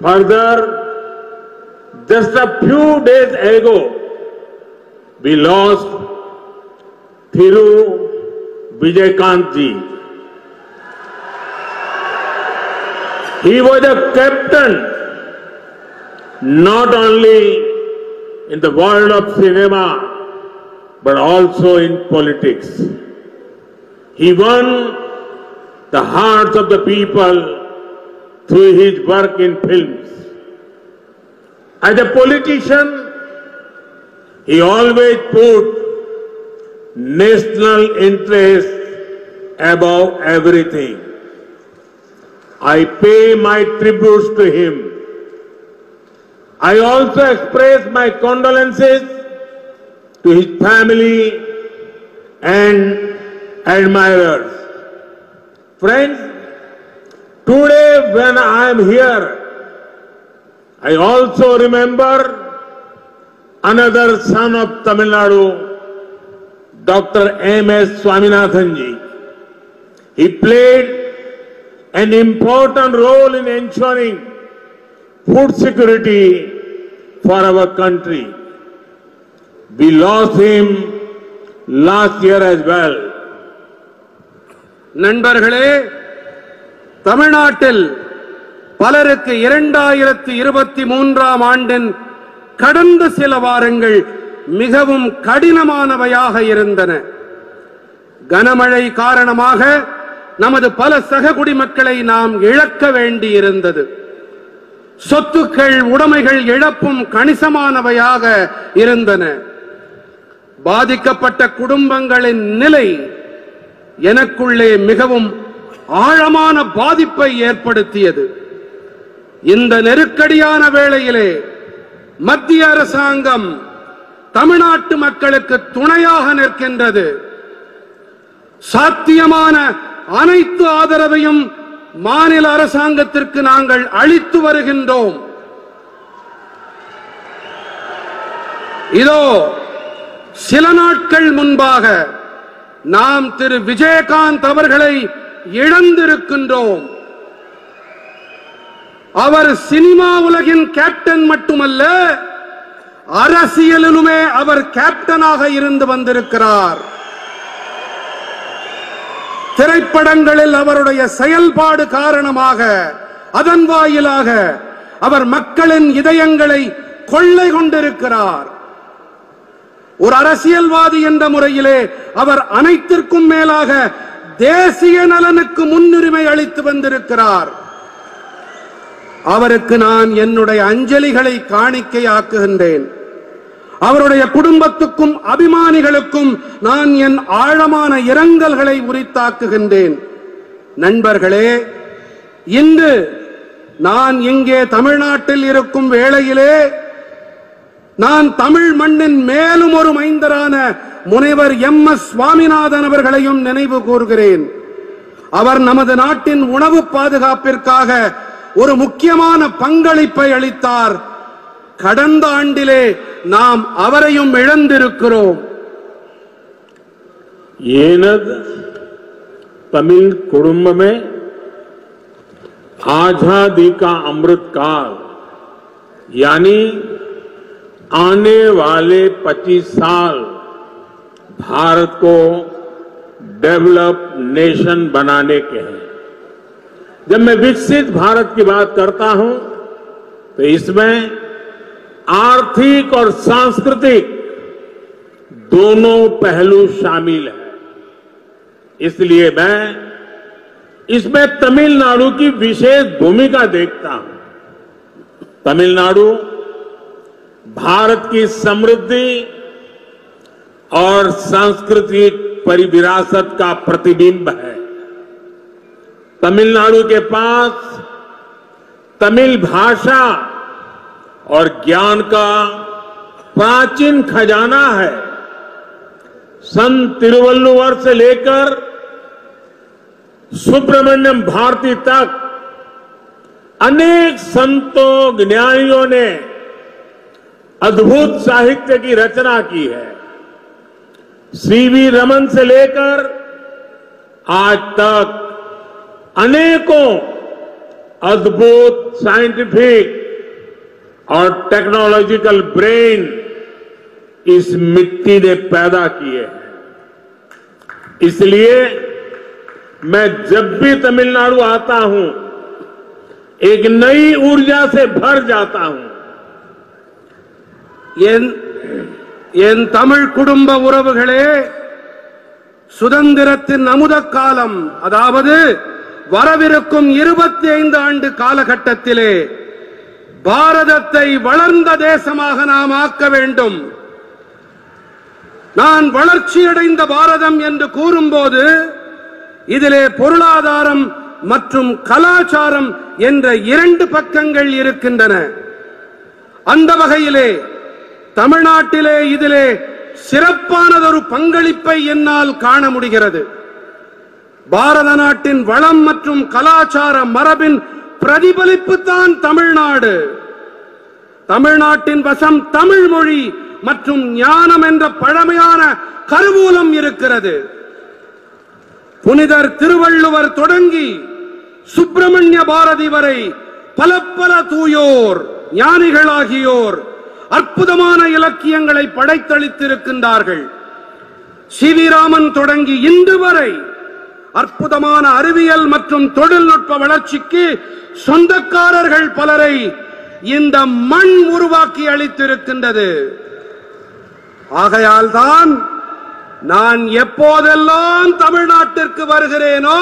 Further, just a few days ago, we lost Thiru Vijayakantji. He was a captain not only in the world of cinema but also in politics. He won the hearts of the people through his work in films. As a politician, he always put national interest above everything. I pay my tributes to him. I also express my condolences to his family and admirers. Friends, today when I am here, I also remember another son of Tamil Nadu, Dr. M.S. Swaminathan ji. He played an important role in ensuring food security for our country. We lost him last year as well. நண்பர்களே, தமிழ்நாட்டில் பலருக்கு 2023ஆம் ஆண்டின் கடந்த சில வாரங்கள் மிகவும் கடினமானவையாக இருந்தன. கனமழை காரணமாக நமது பல சக குடிமக்களை நாம் இழக்க வேண்டியிருந்தது. சொத்துக்கள் உடைமைகள் இழப்பும் கணிசமானவையாக இருந்தன. பாதிக்கப்பட்ட குடும்பங்களின் நிலை எனக்குள்ளே மிகவும் ஆழமான பாதிப்பை ஏற்படுத்தியது. இந்த நெருக்கடியான வேளையிலே மத்திய அரசாங்கம் தமிழ்நாட்டு மக்களுக்கு துணையாக நிற்கின்றது. சாத்தியமான அனைத்து ஆதரவையும் மாநில அரசாங்கத்திற்கு நாங்கள் அளித்து வருகின்றோம். இதோ சில நாட்கள் முன்பாக நாம் திரு விஜயகாந்த் அவர்களை இழந்திருக்கின்றோம். அவர் சினிமா உலகின் கேப்டன் மட்டுமல்ல, அரசியலிலுமே அவர் கேப்டனாக இருந்து வந்திருக்கிறார். திரைப்படங்களில் அவருடைய செயல்பாடு காரணமாக அதன் வாயிலாக அவர் மக்களின் இதயங்களை கொள்ளை கொண்டிருக்கிறார். ஒரு அரசியல்வாதி என்ற முறையிலே அவர் அனைத்திற்கும் மேலாக தேசிய நலனுக்கு முன்னுரிமை அளித்து வந்திருக்கிறார். அவருக்கு நான் என்னுடைய அஞ்சலிகளை காணிக்கையாக்குகின்றேன். அவருடைய குடும்பத்துக்கும் அபிமானிகளுக்கும் நான் என் ஆழமான இரங்கல்களை உரித்தாக்குகின்றேன். நண்பர்களே, இன்று நான் இங்கே தமிழ்நாட்டில் இருக்கும் வேளையிலே நான் தமிழ் மண்ணின் மேலும் ஒரு மைந்தரான முனைவர் M.S. சுவாமிநாதன் அவர்களையும் நினைவு கூர்கிறேன். அவர் நமது நாட்டின் உணவு பாதுகாப்பிற்காக ஒரு முக்கியமான பங்களிப்பை அளித்தார். கடந்த ஆண்டிலே நாம் அவரையும் இழந்திருக்கிறோம். तमिल कुटुंब में आजादी का अमृत काल यानी आने वाले 25 साल भारत को डेवलप नेशन बनाने के हैं. जब मैं विकसित भारत की बात करता हूं तो इसमें आर्थिक और सांस्कृतिक दोनों पहलू शामिल हैं. इसलिए मैं इसमें तमिलनाडु की विशेष भूमिका देखता हूं. तमिलनाडु भारत की समृद्धि और सांस्कृतिक परिविरासत का प्रतिबिंब है. तमिलनाडु के पास तमिल भाषा और ज्ञान का प्राचीन खजाना है. संत तिरुवल्लुवर से लेकर सुब्रमण्यम भारती तक अनेक संतों ज्ञानियों ने अद्भुत साहित्य की रचना की है. C.V. रमन से लेकर आज तक अनेकों अद्भुत साइंटिफिक और टेक्नोलॉजिकल ब्रेन इस मिट्टी ने पैदा किए हैं. इसलिए मैं जब भी तमिलनाडु आता हूं एक नई ऊर्जा से भर जाता हूं. என் தமிழ் குடும்ப உறவுகளே, சுதந்திரத்தின் அமுத காலம், அதாவது வரவிருக்கும் 25 ஆண்டு காலகட்டத்திலே பாரதத்தை வளர்ந்த தேசமாக நாம் ஆக்க வேண்டும். நான் வளர்ச்சியடைந்த பாரதம் என்று கூறும்போது இதிலே பொருளாதாரம் மற்றும் கலாச்சாரம் என்ற 2 பக்கங்கள் இருக்கின்றன. அந்த வகையிலே தமிழ்நாட்டிலே இதிலே சிறப்பானதொரு பங்களிப்பை என்னால் காண முடிகிறது. பாரத நாட்டின் வளம் மற்றும் கலாச்சார மரபின் பிரதிபலிப்பு தான் தமிழ்நாடு. தமிழ்நாட்டின் வசம் தமிழ் மொழி மற்றும் ஞானம் என்ற பழமையான கருவூலம் இருக்கிறது. புனிதர் திருவள்ளுவர் தொடங்கி சுப்பிரமணிய பாரதி வரை பல பல தூயோர் ஞானிகளாகியோர் அற்புதமான இலக்கியங்களை படைத்தளித்திருக்கின்றார்கள். சிவிராமன் தொடங்கி இன்று வரை அற்புதமான அறிவியல் மற்றும் தொழில்நுட்ப வளர்ச்சிக்கு சொந்தக்காரர்கள் பலரை இந்த மண் உருவாக்கி அளித்திருக்கின்றது. ஆகையால் தான் நான் எப்போதெல்லாம் தமிழ்நாட்டிற்கு வருகிறேனோ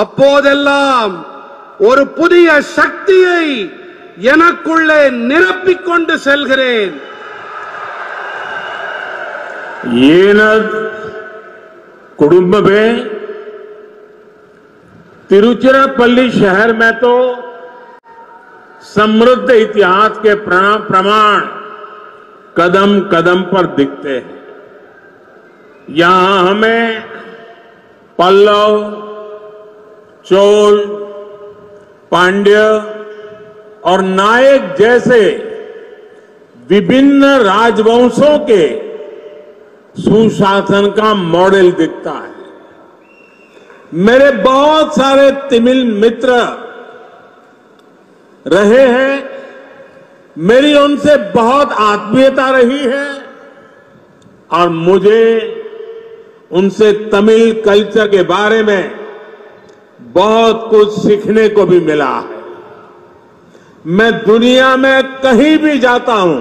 அப்போதெல்லாம் ஒரு புதிய சக்தியை எனக்குள்ளே நிரப்பிக் கொண்டு செல்கிறேன். कुटुंब में तिरुचिरापल्ली शहर में तो समृद्ध इतिहास के प्रमाण कदम कदम पर दिखते हैं. यहां हमें पल्लव, चोल, पांड्य और नायक जैसे विभिन्न राजवंशों के सुशासन का मॉडल दिखता है. मेरे बहुत सारे तमिल मित्र रहे हैं, मेरी उनसे बहुत आत्मीयता रही है और मुझे उनसे तमिल कल्चर के बारे में बहुत कुछ सीखने को भी मिला है. मैं दुनिया में कहीं भी जाता हूं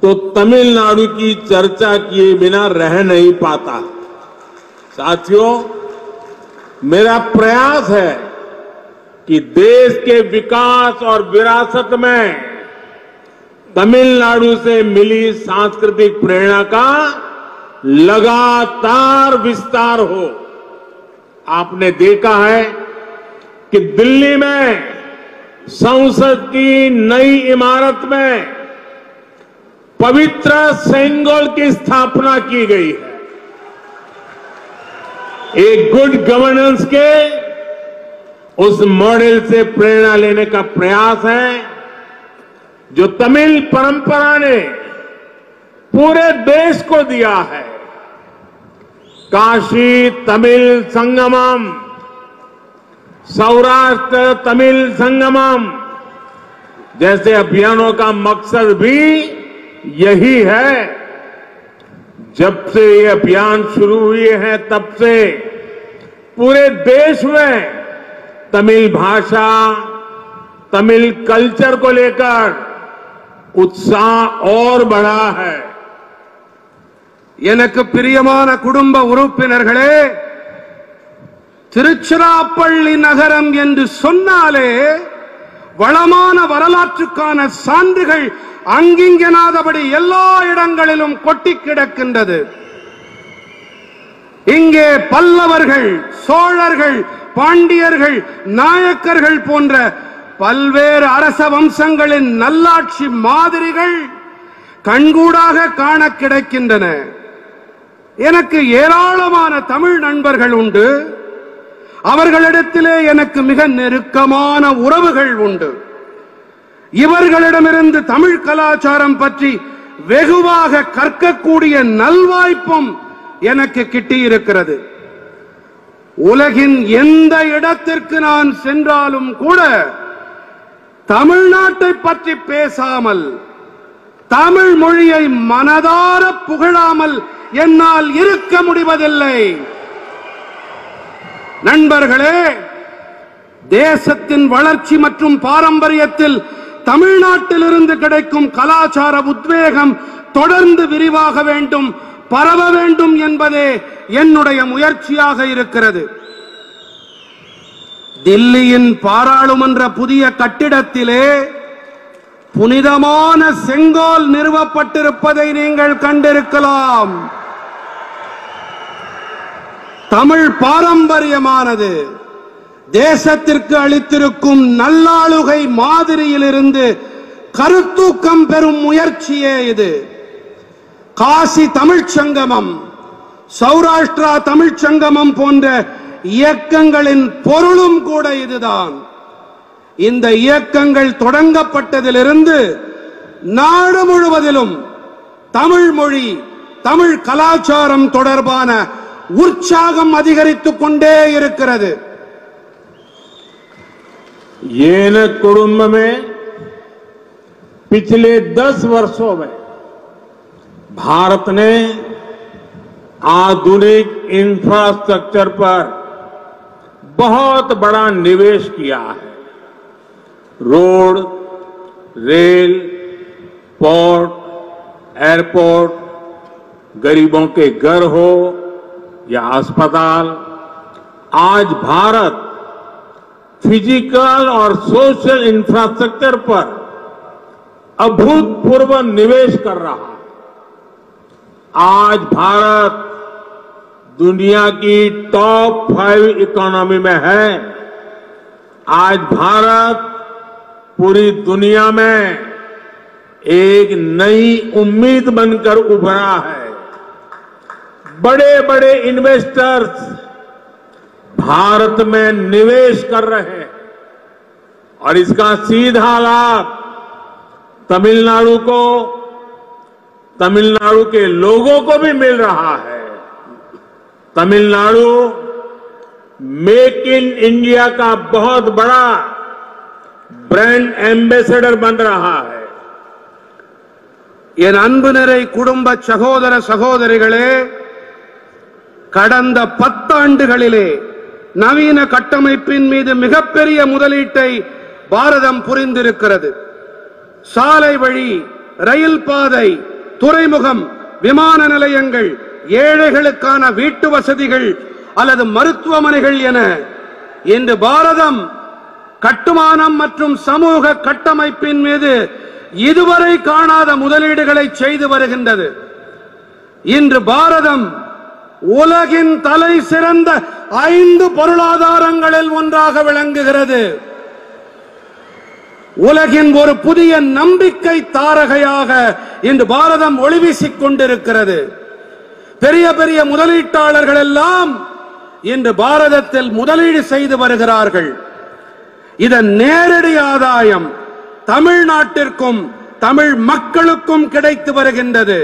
तो तमिलनाडु की चर्चा किए बिना रह नहीं पाता. साथियों, मेरा प्रयास है कि देश के विकास और विरासत में तमिलनाडु से मिली सांस्कृतिक प्रेरणा का लगातार विस्तार हो. आपने देखा है कि दिल्ली में संसद की नई इमारत में पवित्र सेंगोल की स्थापना की गई है. एक गुड गवर्नेंस के उस मॉडल से प्रेरणा लेने का प्रयास है जो तमिल परंपरा ने पूरे देश को दिया है. काशी तमिल संगमम, सौराष्ट्र तमिल संगमम जैसे अभियानों का मकसद भी यही है. जब से ये अभियान शुरू हुए हैं तब से पूरे देश में तमिल भाषा, तमिल कल्चर को लेकर उत्साह और बढ़ा है. எனக்கு பிரியமான குடும்ப உறுப்பினர்களே, திருச்சிராப்பள்ளி நகரம் என்று சொன்னாலே வளமான வரலாற்றுக்கான சான்றுகள் அங்கிங்கனாதபடி எல்லா இடங்களிலும் கொட்டி கிடக்கின்றது. இங்கே பல்லவர்கள், சோழர்கள், பாண்டியர்கள், நாயக்கர்கள் போன்ற பல்வேறு அரச வம்சங்களின் நல்லாட்சி மாதிரிகள் கண்கூடாக காண கிடைக்கின்றன. எனக்கு ஏராளமான தமிழ் நண்பர்கள் உண்டு. அவர்களிடத்திலே எனக்கு மிக நெருக்கமான உறவுகள் உண்டு. இவர்களிடமிருந்து தமிழ் கலாச்சாரம் பற்றி வெகுவாக கற்கக்கூடிய நல்வாய்ப்பும் எனக்கு கிட்டியிருக்கிறது. உலகின் எந்த இடத்திற்கு நான் சென்றாலும் கூட தமிழ்நாட்டை பற்றி பேசாமல், தமிழ் மொழியை மனதார புகழாமல் என்னால் இருக்க முடிவதில்லை. நண்பர்களே, தேசத்தின் வளர்ச்சி மற்றும் பாரம்பரியத்தில் தமிழ்நாட்டிலிருந்து கிடைக்கும் கலாச்சார உத்வேகம் தொடர்ந்து விரிவாக வேண்டும், பரவ வேண்டும் என்பதே என்னுடைய முயற்சியாக இருக்கிறது. தில்லியின் பாராளுமன்ற புதிய கட்டிடத்திலே புனிதமான செங்கோல் நிறுவப்பட்டிருப்பதை நீங்கள் கண்டிருக்கலாம். தமிழ் பாரம்பரியமானது தேசத்திற்கு அளித்திருக்கும் நல்லாளுகை மாதிரியிலிருந்து கருத்தூக்கம் பெறும் முயற்சியே இது. காசி தமிழ்ச் சங்கமம், சௌராஷ்டிரா தமிழ்ச் சங்கமம் போன்ற இயக்கங்களின் பொருளும் கூட இதுதான். இந்த இயக்கங்கள் தொடங்கப்பட்டதிலிருந்து நாடு முழுவதிலும் தமிழ் மொழி, தமிழ் கலாச்சாரம் தொடர்பான உற்சாகம் அதிகரித்துக் கொண்டே இருக்கிறது. येन कुडुंब में पिछले 10 वर्षों में भारत ने आधुनिक इंफ्रास्ट्रक्चर पर बहुत बड़ा निवेश किया है। रोड, रेल, पोर्ट, एयरपोर्ट, गरीबों के घर हो या अस्पताल, आज भारत फिजिकल और सोशल इंफ्रास्ट्रक्चर पर अभूतपूर्व निवेश कर रहा है। आज भारत दुनिया की टॉप 5 इकोनॉमी में है। आज भारत पूरी दुनिया में एक नई उम्मीद बनकर उभरा है। बड़े बड़े इन्वेस्टर्स भारत में निवेश कर रहे हैं और इसका सीधा लाभ तमिलनाडु को, तमिलनाडु के लोगों को भी मिल रहा है। तमिलनाडु मेक इन इंडिया का बहुत बड़ा ब्रांड एम्बेसडर बन रहा है। என் அன்பு நிறை குடும்ப சகோதர சகோதரிகளே, கடந்த 10 ஆண்டுகளிலே நவீன கட்டமைப்பின் மீது மிகப்பெரிய முதலீட்டை பாரதம் புரிந்திருக்கிறது. சாலை வழி, ரயில் பாதை, துறைமுகம், விமான நிலையங்கள், ஏழைகளுக்கான வீட்டு வசதிகள் அல்லது மருத்துவமனைகள் என இன்று பாரதம் கட்டுமானம் மற்றும் சமூக கட்டமைப்பின் மீது இதுவரை காணாத முதலீடுகளை செய்து வருகின்றது. இன்று பாரதம் உலகின் தலை சிறந்த 5 பொருளாதாரங்களில் ஒன்றாக விளங்குகிறது. உலகின் ஒரு புதிய நம்பிக்கை தாரகையாக இன்று பாரதம் ஒளிவீசிக் கொண்டிருக்கிறது. பெரிய பெரிய முதலீட்டாளர்கள் எல்லாம் இன்று பாரதத்தில் முதலீடு செய்து வருகிறார்கள். இதன் நேரடி ஆதாயம் தமிழ்நாட்டிற்கும் தமிழ் மக்களுக்கும் கிடைத்து வருகின்றது.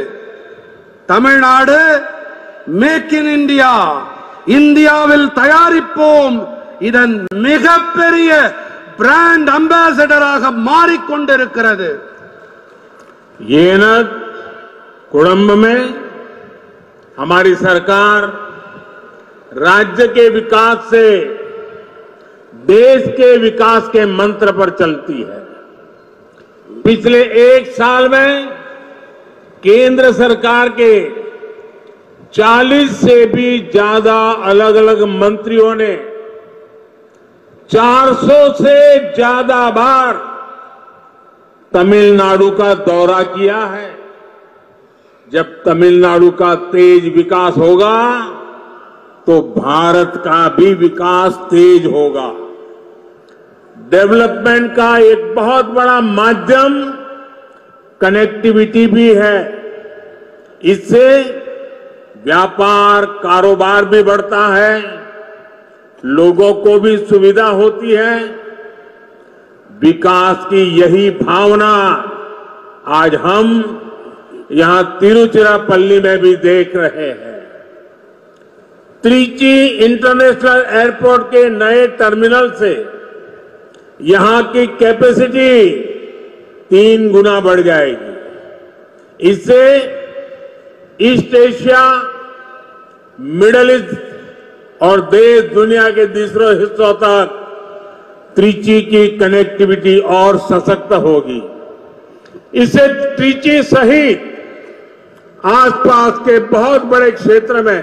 தமிழ்நாடு மேக் இன் இந்தியா, இந்தியாவில் தயாரிப்போம், இதன் மிகப்பெரிய பிராண்ட் அம்பாசடராக மாறிக்கொண்டிருக்கிறது. येन कुडुंब में हमारी सरकार राज्य के विकास से देश के विकास के मंत्र पर चलती है। पिछले 1 साल में केंद्र सरकार के 40 से भी ज्यादा अलग अलग मंत्रियों ने 400 से ज्यादा बार तमिलनाडु का दौरा किया है। जब तमिलनाडु का तेज विकास होगा तो भारत का भी विकास तेज होगा। डेवलपमेंट का एक बहुत बड़ा माध्यम कनेक्टिविटी भी है। इससे व्यापार, कारोबार भी बढ़ता है, लोगों को भी सुविधा होती है। विकास की यही भावना आज हम यहां तिरुचिरापल्ली में भी देख रहे हैं। त्रिची इंटरनेशनल एयरपोर्ट के नए टर्मिनल से यहां की कैपेसिटी 3 गुना बढ़ जाएगी। इससे ईस्ट एशिया, मिडिल ईस्ट और देश दुनिया के दूसरे हिस्सों तक त्रिची की कनेक्टिविटी और सशक्त होगी। इससे त्रिची सहित आसपास के बहुत बड़े क्षेत्र में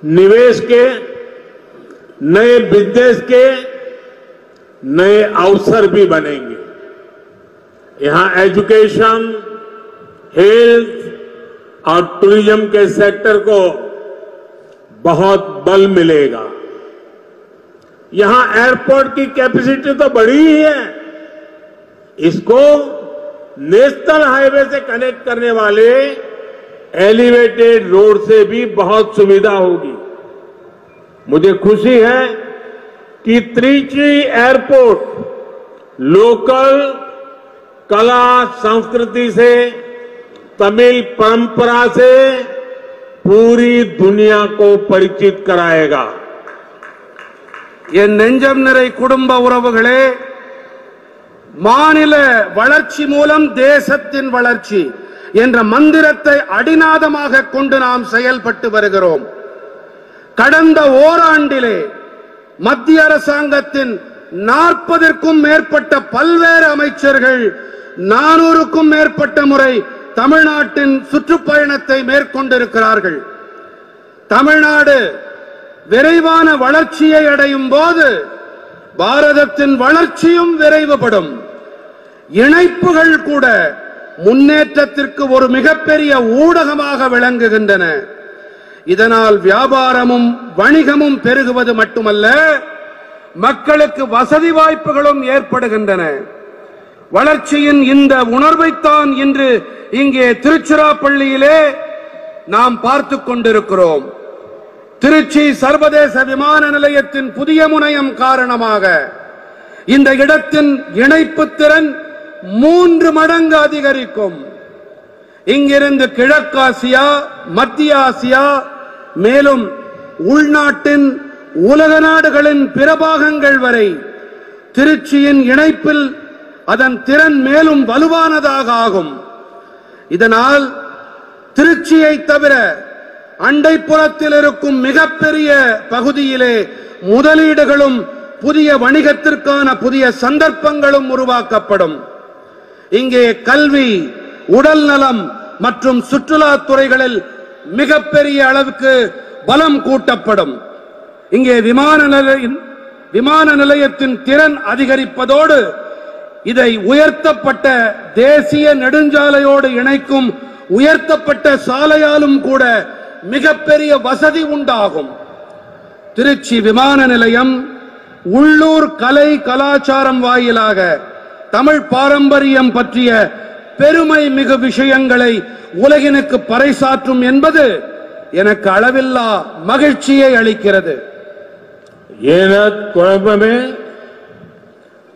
निवेश के, नए बिजनेस के नए अवसर भी बनेंगे। यहां एजुकेशन, हेल्थ और टूरिज्म के सेक्टर को बहुत बल मिलेगा। यहां एयरपोर्ट की कैपेसिटी तो बढ़ी ही है, इसको नेशनल हाईवे से कनेक्ट करने वाले एलिवेटेड रोड से भी बहुत सुविधा होगी। मुझे खुशी है कि त्रिची एयरपोर्ट लोकल कला संस्कृति से, तमिल परंपरा से पूरी दुनिया को परिचित कराएगा। என் நெஞ்சம் நிறை குடும்ப உறவுகளே, மாநில வளர்ச்சி மூலம் தேசத்தின் வளர்ச்சி என்ற மந்திரத்தை அடிநாதமாக கொண்டு நாம் செயல்பட்டு வருகிறோம். கடந்த ஓராண்டிலே மத்திய அரசாங்கத்தின் 40க்கும் மேற்பட்ட பல்வேறு அமைச்சர்கள் 400க்கும் மேற்பட்ட முறை தமிழ்நாட்டின் சுற்றுப்பயணத்தை மேற்கொண்டிருக்கிறார்கள். தமிழ்நாடு விரைவான வளர்ச்சியை அடையும் போது பாரதத்தின் வளர்ச்சியும் விரைவுபடும். இணைப்புகள் கூட முன்னேற்றத்திற்கு ஒரு மிகப்பெரிய ஊடகமாக விளங்குகின்றன. இதனால் வியாபாரமும் வணிகமும் பெருகுவது மட்டுமல்ல, மக்களுக்கு வசதி வாய்ப்புகளும் ஏற்படுகின்றன. வளர்ச்சியின் இந்த உணர்வைத்தான் இன்று இங்கே திருச்சிராப்பள்ளியிலே நாம் பார்த்துக் கொண்டிருக்கிறோம். திருச்சி சர்வதேச விமான நிலையத்தின் புதிய முனையம் காரணமாக இந்த இடத்தின் இணைப்பு திறன் 3 மடங்கு அதிகரிக்கும். இங்கிருந்து கிழக்காசியா, மத்திய ஆசியா, மேலும் உள்நாட்டின் உலக நாடுகளின் பிற பாகங்கள் வரை திருச்சியின் இணைப்பில் அதன் திறன் மேலும் வலுவானதாக ஆகும். இதனால் திருச்சியை தவிர அண்டைப்புறத்தில் இருக்கும் மிகப்பெரிய பகுதியிலே முதலீடுகளும் புதிய வணிகத்திற்கான புதிய சந்தர்ப்பங்களும் உருவாக்கப்படும். இங்கே கல்வி, உடல் நலம் மற்றும் சுற்றுலா துறைகளில் மிகப்பெரிய அளவுக்கு பலம் கூட்டப்படும். இங்கே விமான நிலையத்தின் திறன் அதிகரிப்பதோடு இதை உயர்த்தப்பட்ட தேசிய நெடுஞ்சாலையோடு இணைக்கும் உயர்த்தப்பட்ட சாலையாலும் கூட மிகப்பெரிய வசதி உண்டாகும். திருச்சி விமான நிலையம் உள்ளூர் கலை கலாச்சாரம் வாயிலாக தமிழ் பாரம்பரியம் பற்றிய பெருமை மிகு விஷயங்களை உலகினுக்கு பறைசாற்றும் என்பது எனக்கு அளவில்லா மகிழ்ச்சியை அளிக்கிறது.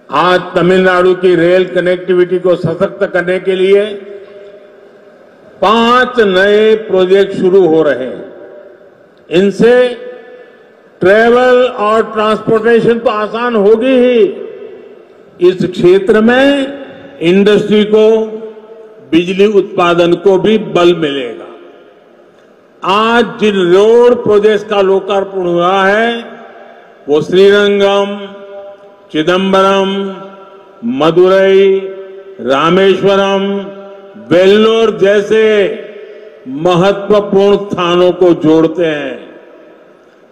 आज तमिलनाडु की रेल कनेक्टिविटी को सशक्त करने के लिए 5 नए प्रोजेक्ट शुरू हो रहे हैं। इनसे ट्रेवल और ट्रांसपोर्टेशन तो आसान होगी ही, इस क्षेत्र में इंडस्ट्री को, बिजली उत्पादन को भी बल मिलेगा। आज जिन रोड प्रोजेक्ट का लोकार्पण हुआ है वो श्रीरंगम, चिदंबरम, मदुरई, रामेश्वरम, वेल्लोर जैसे महत्वपूर्ण स्थानों को जोड़ते हैं।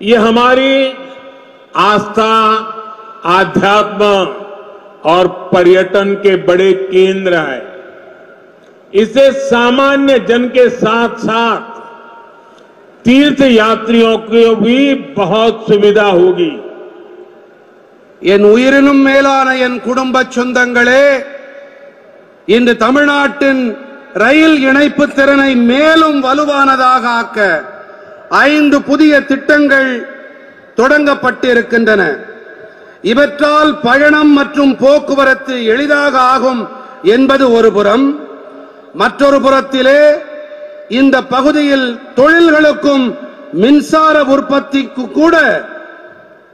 ये हमारी आस्था, आध्यात्म और पर्यटन के बड़े केंद्र हैं। इससे सामान्य जन के साथ साथ तीर्थ यात्रियों को भी बहुत सुविधा होगी। என் உயிரினும் மேலான என் குடும்ப சொந்தங்களே, இந்த தமிழ்நாட்டின் ரயில் இணைப்பு திறனை மேலும் வலுவானதாக ஆக்க 5 புதிய திட்டங்கள் தொடங்கப்பட்டிருக்கின்றன. இவற்றால் பயணம் மற்றும் போக்குவரத்து எளிதாக ஆகும் என்பது ஒரு புறம். மற்றொரு புறத்திலே இந்த பகுதியில் தொழில்களுக்கும் மின்சார உற்பத்திக்கு கூட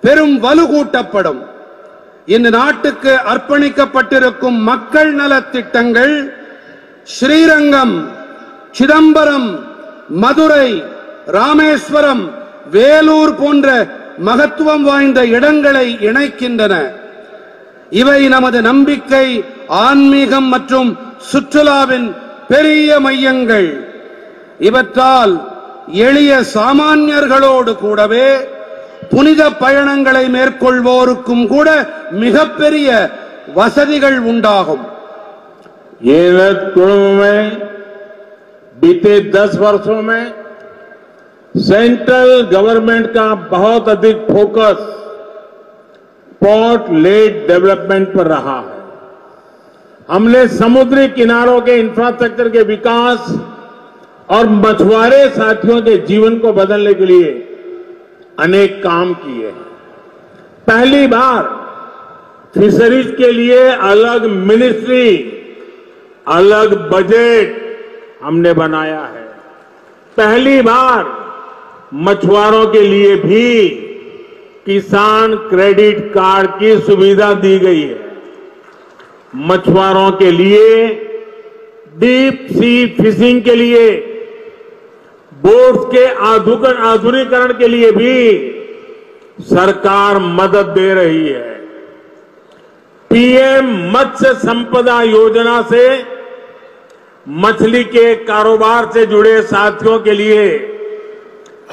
பெரும் வலு கூட்டப்படும். இந்த நாட்டுக்கு அர்ப்பணிக்கப்பட்டிருக்கும் மக்கள் நலத் திட்டங்கள் ஸ்ரீரங்கம், சிதம்பரம், மதுரை, ராமேஸ்வரம், வேலூர் போன்ற மகத்துவம் வாய்ந்த இடங்களை இணைக்கின்றன. இவை நமது நம்பிக்கை, ஆன்மீகம் மற்றும் சுற்றுலாவின் பெரிய மையங்கள். இவற்றால் எளிய சாமானியர்களோடு கூடவே புனித பயணங்களை மேற்கொள்வோருக்கும் கூட மிகப்பெரிய வசதிகள் உண்டாகும். में बीते 10 वर्षों में सेंट्रल गवर्नमेंट का बहुत अधिक फोकस पोर्ट लेड डेवलपमेंट पर रहा है। हमने समुद्री किनारों के इंफ्रास्ट्रक्चर के विकास और मछुआरे साथियों के जीवन को बदलने के लिए अनेक काम किए। पहली बार फिशरीज के लिए अलग मिनिस्ट्री, अलग बजट हमने बनाया है। पहली बार मछुआरों के लिए भी किसान क्रेडिट कार्ड की सुविधा दी गई है। मछुआरों के लिए डीप सी फिशिंग के लिए बोट्स के आधुनिकीकरण के लिए भी सरकार मदद दे रही है। पीएम मत्स्य संपदा योजना से मछली के कारोबार से जुड़े साथियों के लिए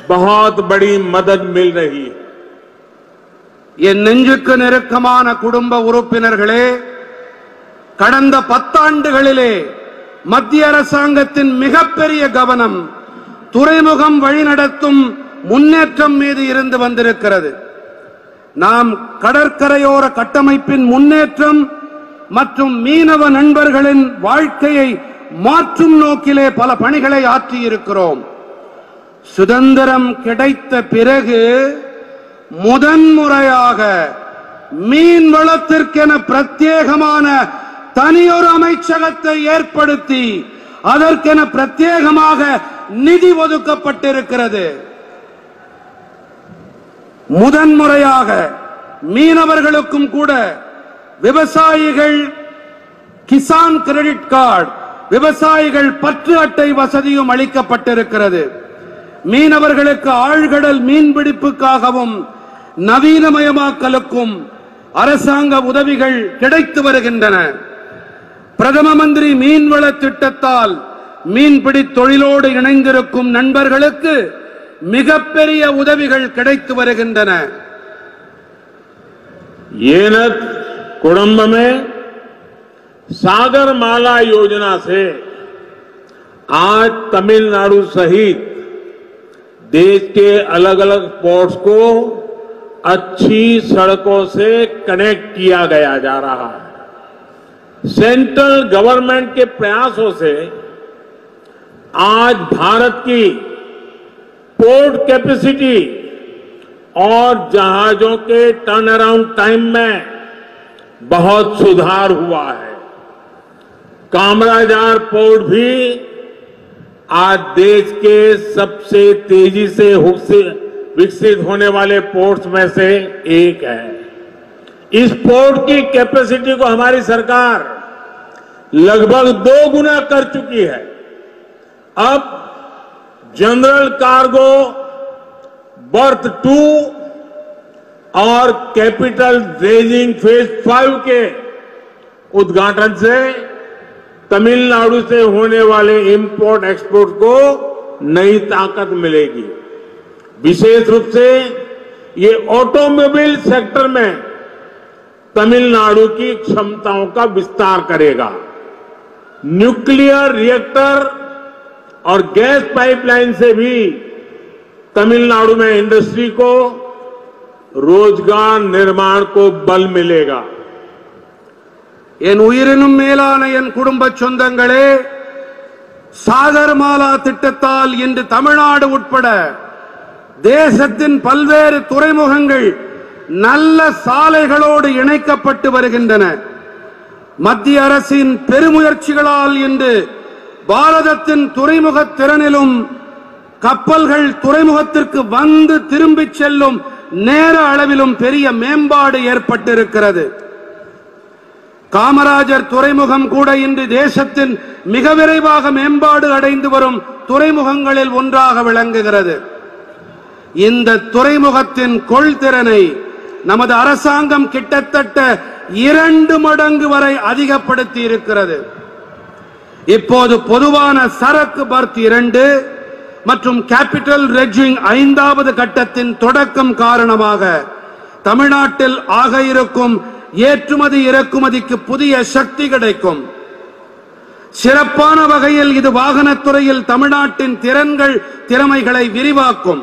बहुत बड़ी मदद मिल रही है। என் நெஞ்சுக்கு நெருக்கமான குடும்ப உறுப்பினர்களே, கடந்த 10 ஆண்டுகளிலே மத்திய அரசாங்கத்தின் மிகப்பெரிய கவனம் துறைமுகம் வழிநடத்தும் முன்னேற்றம் மீது இருந்து வந்திருக்கிறது. நாம் கடற்கரையோர கட்டமைப்பின் முன்னேற்றம் மற்றும் மீனவ நண்பர்களின் வாழ்க்கையை மாற்றும் நோக்கிலே பல பணிகளை ஆற்றியிருக்கிறோம். சுதந்திரம் கிடைத்த பிறகு முதன்முறையாக மீன் வளத்திற்கென பிரத்யேகமான தனியொரு அமைச்சகத்தை ஏற்படுத்தி அதற்கென பிரத்யேகமாக நிதி ஒதுக்கப்பட்டிருக்கிறது. முதன்முறையாக மீனவர்களுக்கும் கூட விவசாயிகள் கிசான் கிரெடிட் கார்டு, விவசாயிகள் பற்று அட்டை வசதியும் அளிக்கப்பட்டிருக்கிறது. மீனவர்களுக்கு ஆழ்கடல் மீன்பிடிப்புக்காகவும் நவீனமயமாக்கலுக்கும் அரசாங்க உதவிகள் கிடைத்து வருகின்றன. பிரதம மந்திரி மீன்வள திட்டத்தால் மீன்பிடி தொழிலோடு இணைந்திருக்கும் நண்பர்களுக்கு மிகப்பெரிய உதவிகள் கிடைத்து வருகின்றன. येनत कुडुंब में सागरमाला योजना से आज तमिलनाडु सहित देश के अलग अलग पोर्ट्स को अच्छी सड़कों से कनेक्ट किया गया जा रहा है। सेंट्रल गवर्नमेंट के प्रयासों से आज भारत की पोर्ट कैपेसिटी और जहाजों के टर्न अराउंड टाइम में बहुत सुधार हुआ है। कामराजार पोर्ट भी आज देश के सबसे तेजी से विकसित होने वाले पोर्ट्स में से एक है। इस पोर्ट की कैपेसिटी को हमारी सरकार लगभग 2 गुना कर चुकी है। अब जनरल कार्गो बर्थ 2 और कैपिटल ड्रेजिंग फेज 5 के उद्घाटन से तमिलनाडु से होने वाले इंपोर्ट एक्सपोर्ट को नई ताकत मिलेगी। विशेष रूप से ये ऑटोमोबाइल सेक्टर में तमिलनाडु की क्षमताओं का विस्तार करेगा। न्यूक्लियर रिएक्टर और गैस पाइपलाइन से भी तमिलनाडु में इंडस्ट्री को रोजगार निर्माण को बल मिलेगा। என் உயிரினும் மேலான என் குடும்ப சொந்தங்களே, சாகர்மாலா திட்டத்தால் இன்று தமிழ்நாடு உட்பட தேசத்தின் பல்வேறு துறைமுகங்கள் நல்ல சாலைகளோடு இணைக்கப்பட்டு வருகின்றன. மத்திய அரசின் பெருமுயற்சிகளால் இன்று பாரதத்தின் துறைமுக திறனிலும் கப்பல்கள் துறைமுகத்திற்கு வந்து திரும்பிச் செல்லும் நேர அளவிலும் பெரிய மேம்பாடு ஏற்பட்டிருக்கிறது. காமராஜர் துறைமுகம் கூட இன்று தேசத்தின் மிக விரைவாக மேம்பாடு அடைந்து வரும் துறைமுகங்களில் ஒன்றாக விளங்குகிறது. இந்த துறைமுகத்தின் கொள்திறனை நமது அரசாங்கம் கிட்டத்தட்ட 2 மடங்கு வரை அதிகப்படுத்தி இருக்கிறது. இப்போது பொதுவான சரக்கு பர்த் 2 மற்றும் கேபிட்டல் ரெட்ஜிங் 5வது கட்டத்தின் தொடக்கம் காரணமாக தமிழ்நாட்டில் ஆக இருக்கும் ஏற்றுமதி இறக்குமதிக்கு புதிய சக்தி கிடைக்கும். சிறப்பான வகையில் இது வாகனத்துறையில் தமிழ்நாட்டின் திறமைகளை விரிவாக்கும்.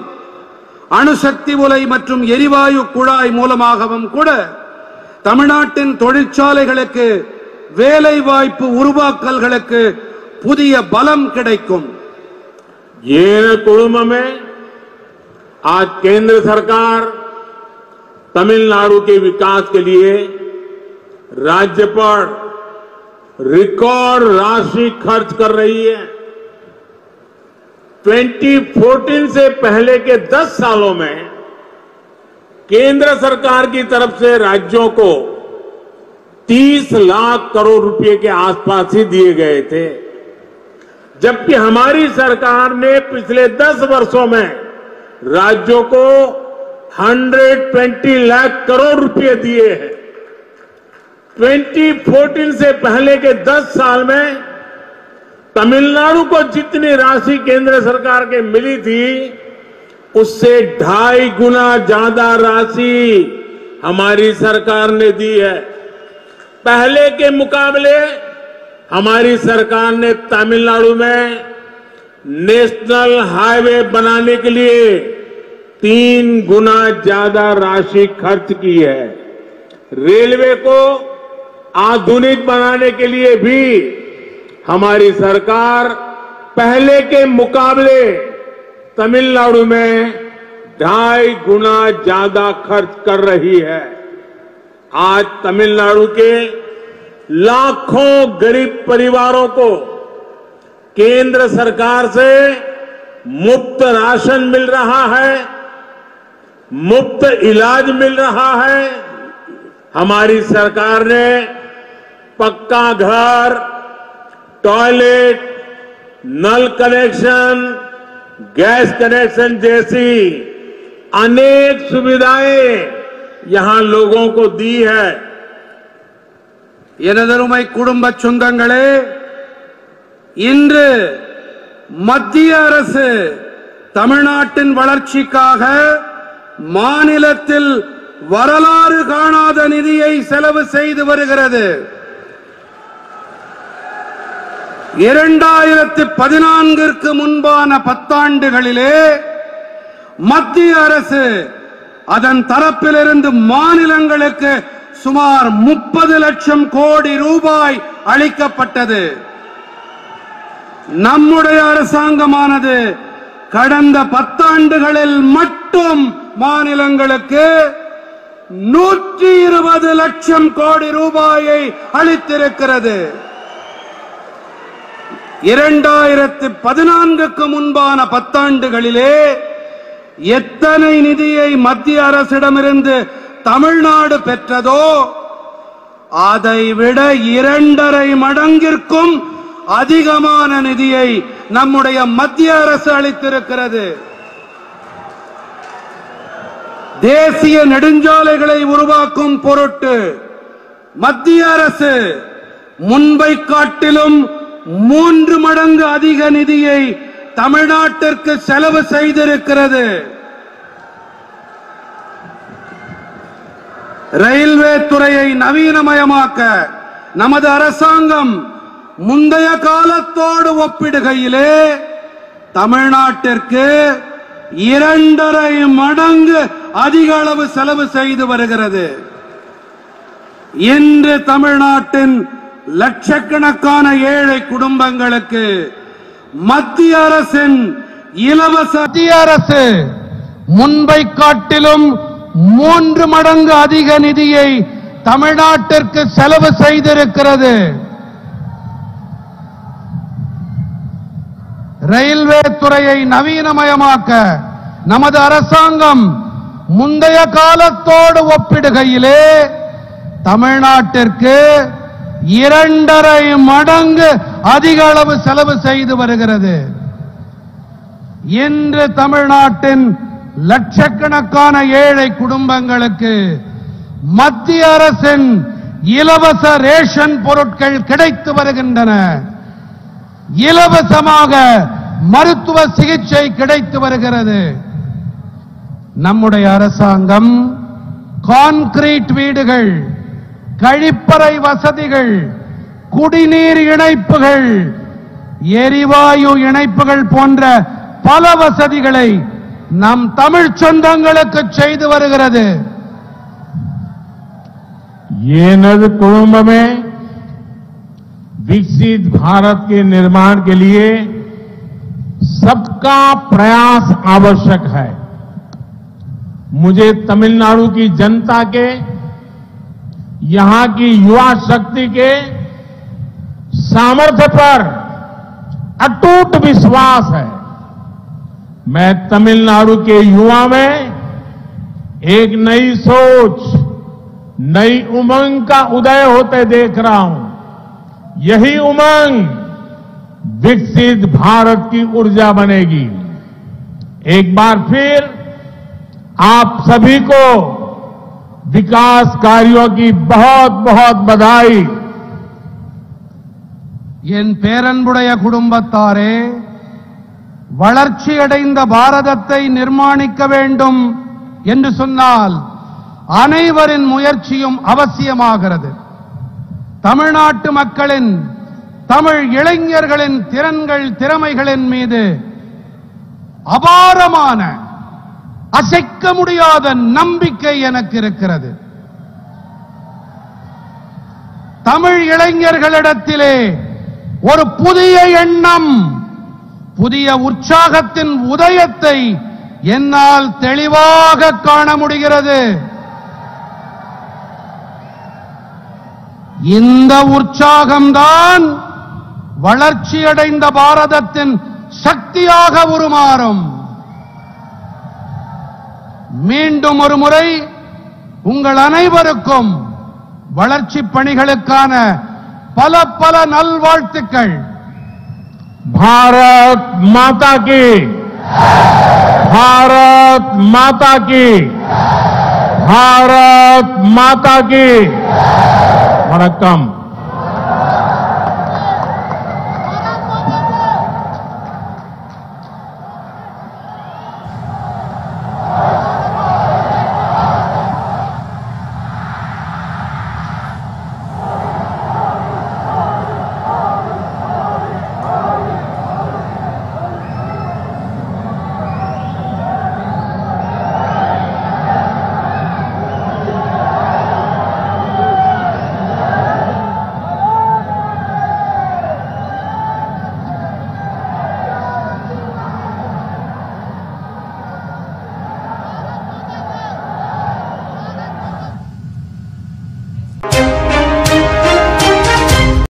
அணுசக்தி உலை மற்றும் எரிவாயு குழாய் மூலமாகவும் கூட தமிழ்நாட்டின் தொழிற்சாலைகளுக்கு வேலை வாய்ப்பு உருவாக்கல்களுக்கு புதிய பலம் கிடைக்கும். येन कुडुंब में आज केंद्र सरकार तमिलनाडु के विकास के लिए राज्य पर रिकॉर्ड राशि खर्च कर रही है। 2014 से पहले के 10 सालों में केंद्र सरकार की तरफ से राज्यों को 30 लाख करोड़ रुपए के आसपास ही दिए गए थे, जबकि हमारी सरकार ने पिछले 10 वर्षों में राज्यों को 120 लाख करोड़ रुपए दिए हैं। 2014 से पहले के 10 साल में तमिलनाडु को जितनी राशि केंद्र सरकार के मिली थी, उससे 2.5 गुना ज्यादा राशि हमारी सरकार ने दी है। पहले के मुकाबले हमारी सरकार ने तमिलनाडु में नेशनल हाईवे बनाने के लिए 3 गुना ज्यादा राशि खर्च की है। रेलवे को आधुनिक बनाने के लिए भी हमारी सरकार पहले के मुकाबले तमिलनाडु में 2.5 गुना ज्यादा खर्च कर रही है। आज तमिलनाडु के लाखों गरीब परिवारों को केंद्र सरकार से मुफ्त राशन मिल रहा है, मुफ्त इलाज मिल रहा है। हमारी सरकार ने पक्का घर, टॉयलेट, नल कनेक्शन, गैस कनेक्शन जैसी अनेक सुविधाएं यहां लोगों को दी है। எனதருமை குடும்ப சொந்தங்களே, இன்று மத்திய அரசு தமிழ்நாட்டின் வளர்ச்சிக்காக மாநிலத்தில் வரலாறு காணாத நிதியை செலவு செய்து வருகிறது. 2014ற்கு முன்பான 10 ஆண்டுகளிலே மத்திய அரசு அதன் தரப்பிலிருந்து மாநிலங்களுக்கு சுமார் 30 லட்சம் கோடி ரூபாய் அளிக்கப்பட்டது. நம்முடைய அரசாங்கமானது கடந்த 10 ஆண்டுகளில் மட்டும் மாநிலங்களுக்கு 120 லட்சம் கோடி ரூபாயை அளித்திருக்கிறது. 2014க்கு முன்பான 10 ஆண்டுகளிலே எத்தனை நிதியை மத்திய அரசிடமிருந்து தமிழ்நாடு பெற்றதோ அதைவிட 2.5 மடங்கிற்கும் அதிகமான நிதியை நம்முடைய மத்திய அரசு அளித்திருக்கிறது. தேசிய நெடுஞ்சாலைகளை உருவாக்கும் பொருட்டு மத்திய அரசு முன்பை காட்டிலும் 3 மடங்கு அதிக நிதியை தமிழ்நாட்டிற்கு செலவு செய்திருக்கிறது. ரயில்வே துறையை நவீனமயமாக்க நமது அரசாங்கம் முந்தைய காலத்தோடு ஒப்பிடுகையிலே தமிழ்நாட்டிற்கு 2.5 மடங்கு அதிக அளவு செலவு செய்து வருகிறது. இன்று தமிழ்நாட்டின் லட்சக்கணக்கான ஏழை குடும்பங்களுக்கு மத்திய அரசின் இலவச மத்திய அரசு முன்பை காட்டிலும் 3 மடங்கு அதிக நிதியை தமிழ்நாட்டிற்கு செலவு செய்திருக்கிறது. ரயில்வே துறையை நவீனமயமாக்க நமது அரசாங்கம் முந்தைய காலத்தோடு ஒப்பிடுகையிலே தமிழ்நாட்டிற்கு 2.5 மடங்கு அதிக அளவு செலவு செய்து வருகிறது. இன்று தமிழ்நாட்டின் லட்சக்கணக்கான ஏழை குடும்பங்களுக்கு மத்திய அரசின் இலவச ரேஷன் பொருட்கள் கிடைத்து வருகின்றன. இலவசமாக மருத்துவ சிகிச்சை கிடைத்து வருகிறது. நம்முடைய அரசாங்கம் கான்கிரீட் வீடுகள், கழிப்பறை வசதிகள், குடிநீர் இணைப்புகள், எரிவாயு இணைப்புகள் போன்ற பல வசதிகளை நம் தமிழ் சொந்தங்களுக்கு செய்து வருகிறது. ये नद कुंभ में विकसित भारत के निर्माण के लिए सबका प्रयास आवश्यक है। मुझे तमिलनाडु की जनता के, यहां की युवा शक्ति के सामर्थ्य पर अटूट विश्वास है। मैं तमिलनाडु के युवा में एक नई सोच, नई उमंग का उदय होते देख रहा हूं। यही उमंग विकसित भारत की ऊर्जा बनेगी। एक बार फिर आप सभी को विकास कार्यों की बहुत बहुत बधाई। என் பேரன்புடைய குடும்பத்தாரே, வளர்ச்சியடைந்த பாரதத்தை நிர்மாணிக்க வேண்டும் என்று சொன்னால் அனைவரின் முயற்சியும் அவசியமாகிறது. தமிழ்நாட்டு மக்களின், தமிழ் இளைஞர்களின் திறன்கள், திறமைகளின் மீது அபாரமான, அசைக்க முடியாத நம்பிக்கை எனக்கு இருக்கிறது. தமிழ் இளைஞர்களிடத்திலே ஒரு புதிய எண்ணம், புதிய உற்சாகத்தின் உதயத்தை என்னால் தெளிவாக காண முடிகிறது. இந்த உற்சாகம்தான் வளர்ச்சியடைந்த பாரதத்தின் சக்தியாக உருமாறும். மீண்டும் ஒரு முறை உங்கள் அனைவருக்கும் வளர்ச்சி பணிகளுக்கான பல பல நல்வாழ்த்துக்கள். भारत माता की, भारत माता की, भारत माता की। वणक्कम।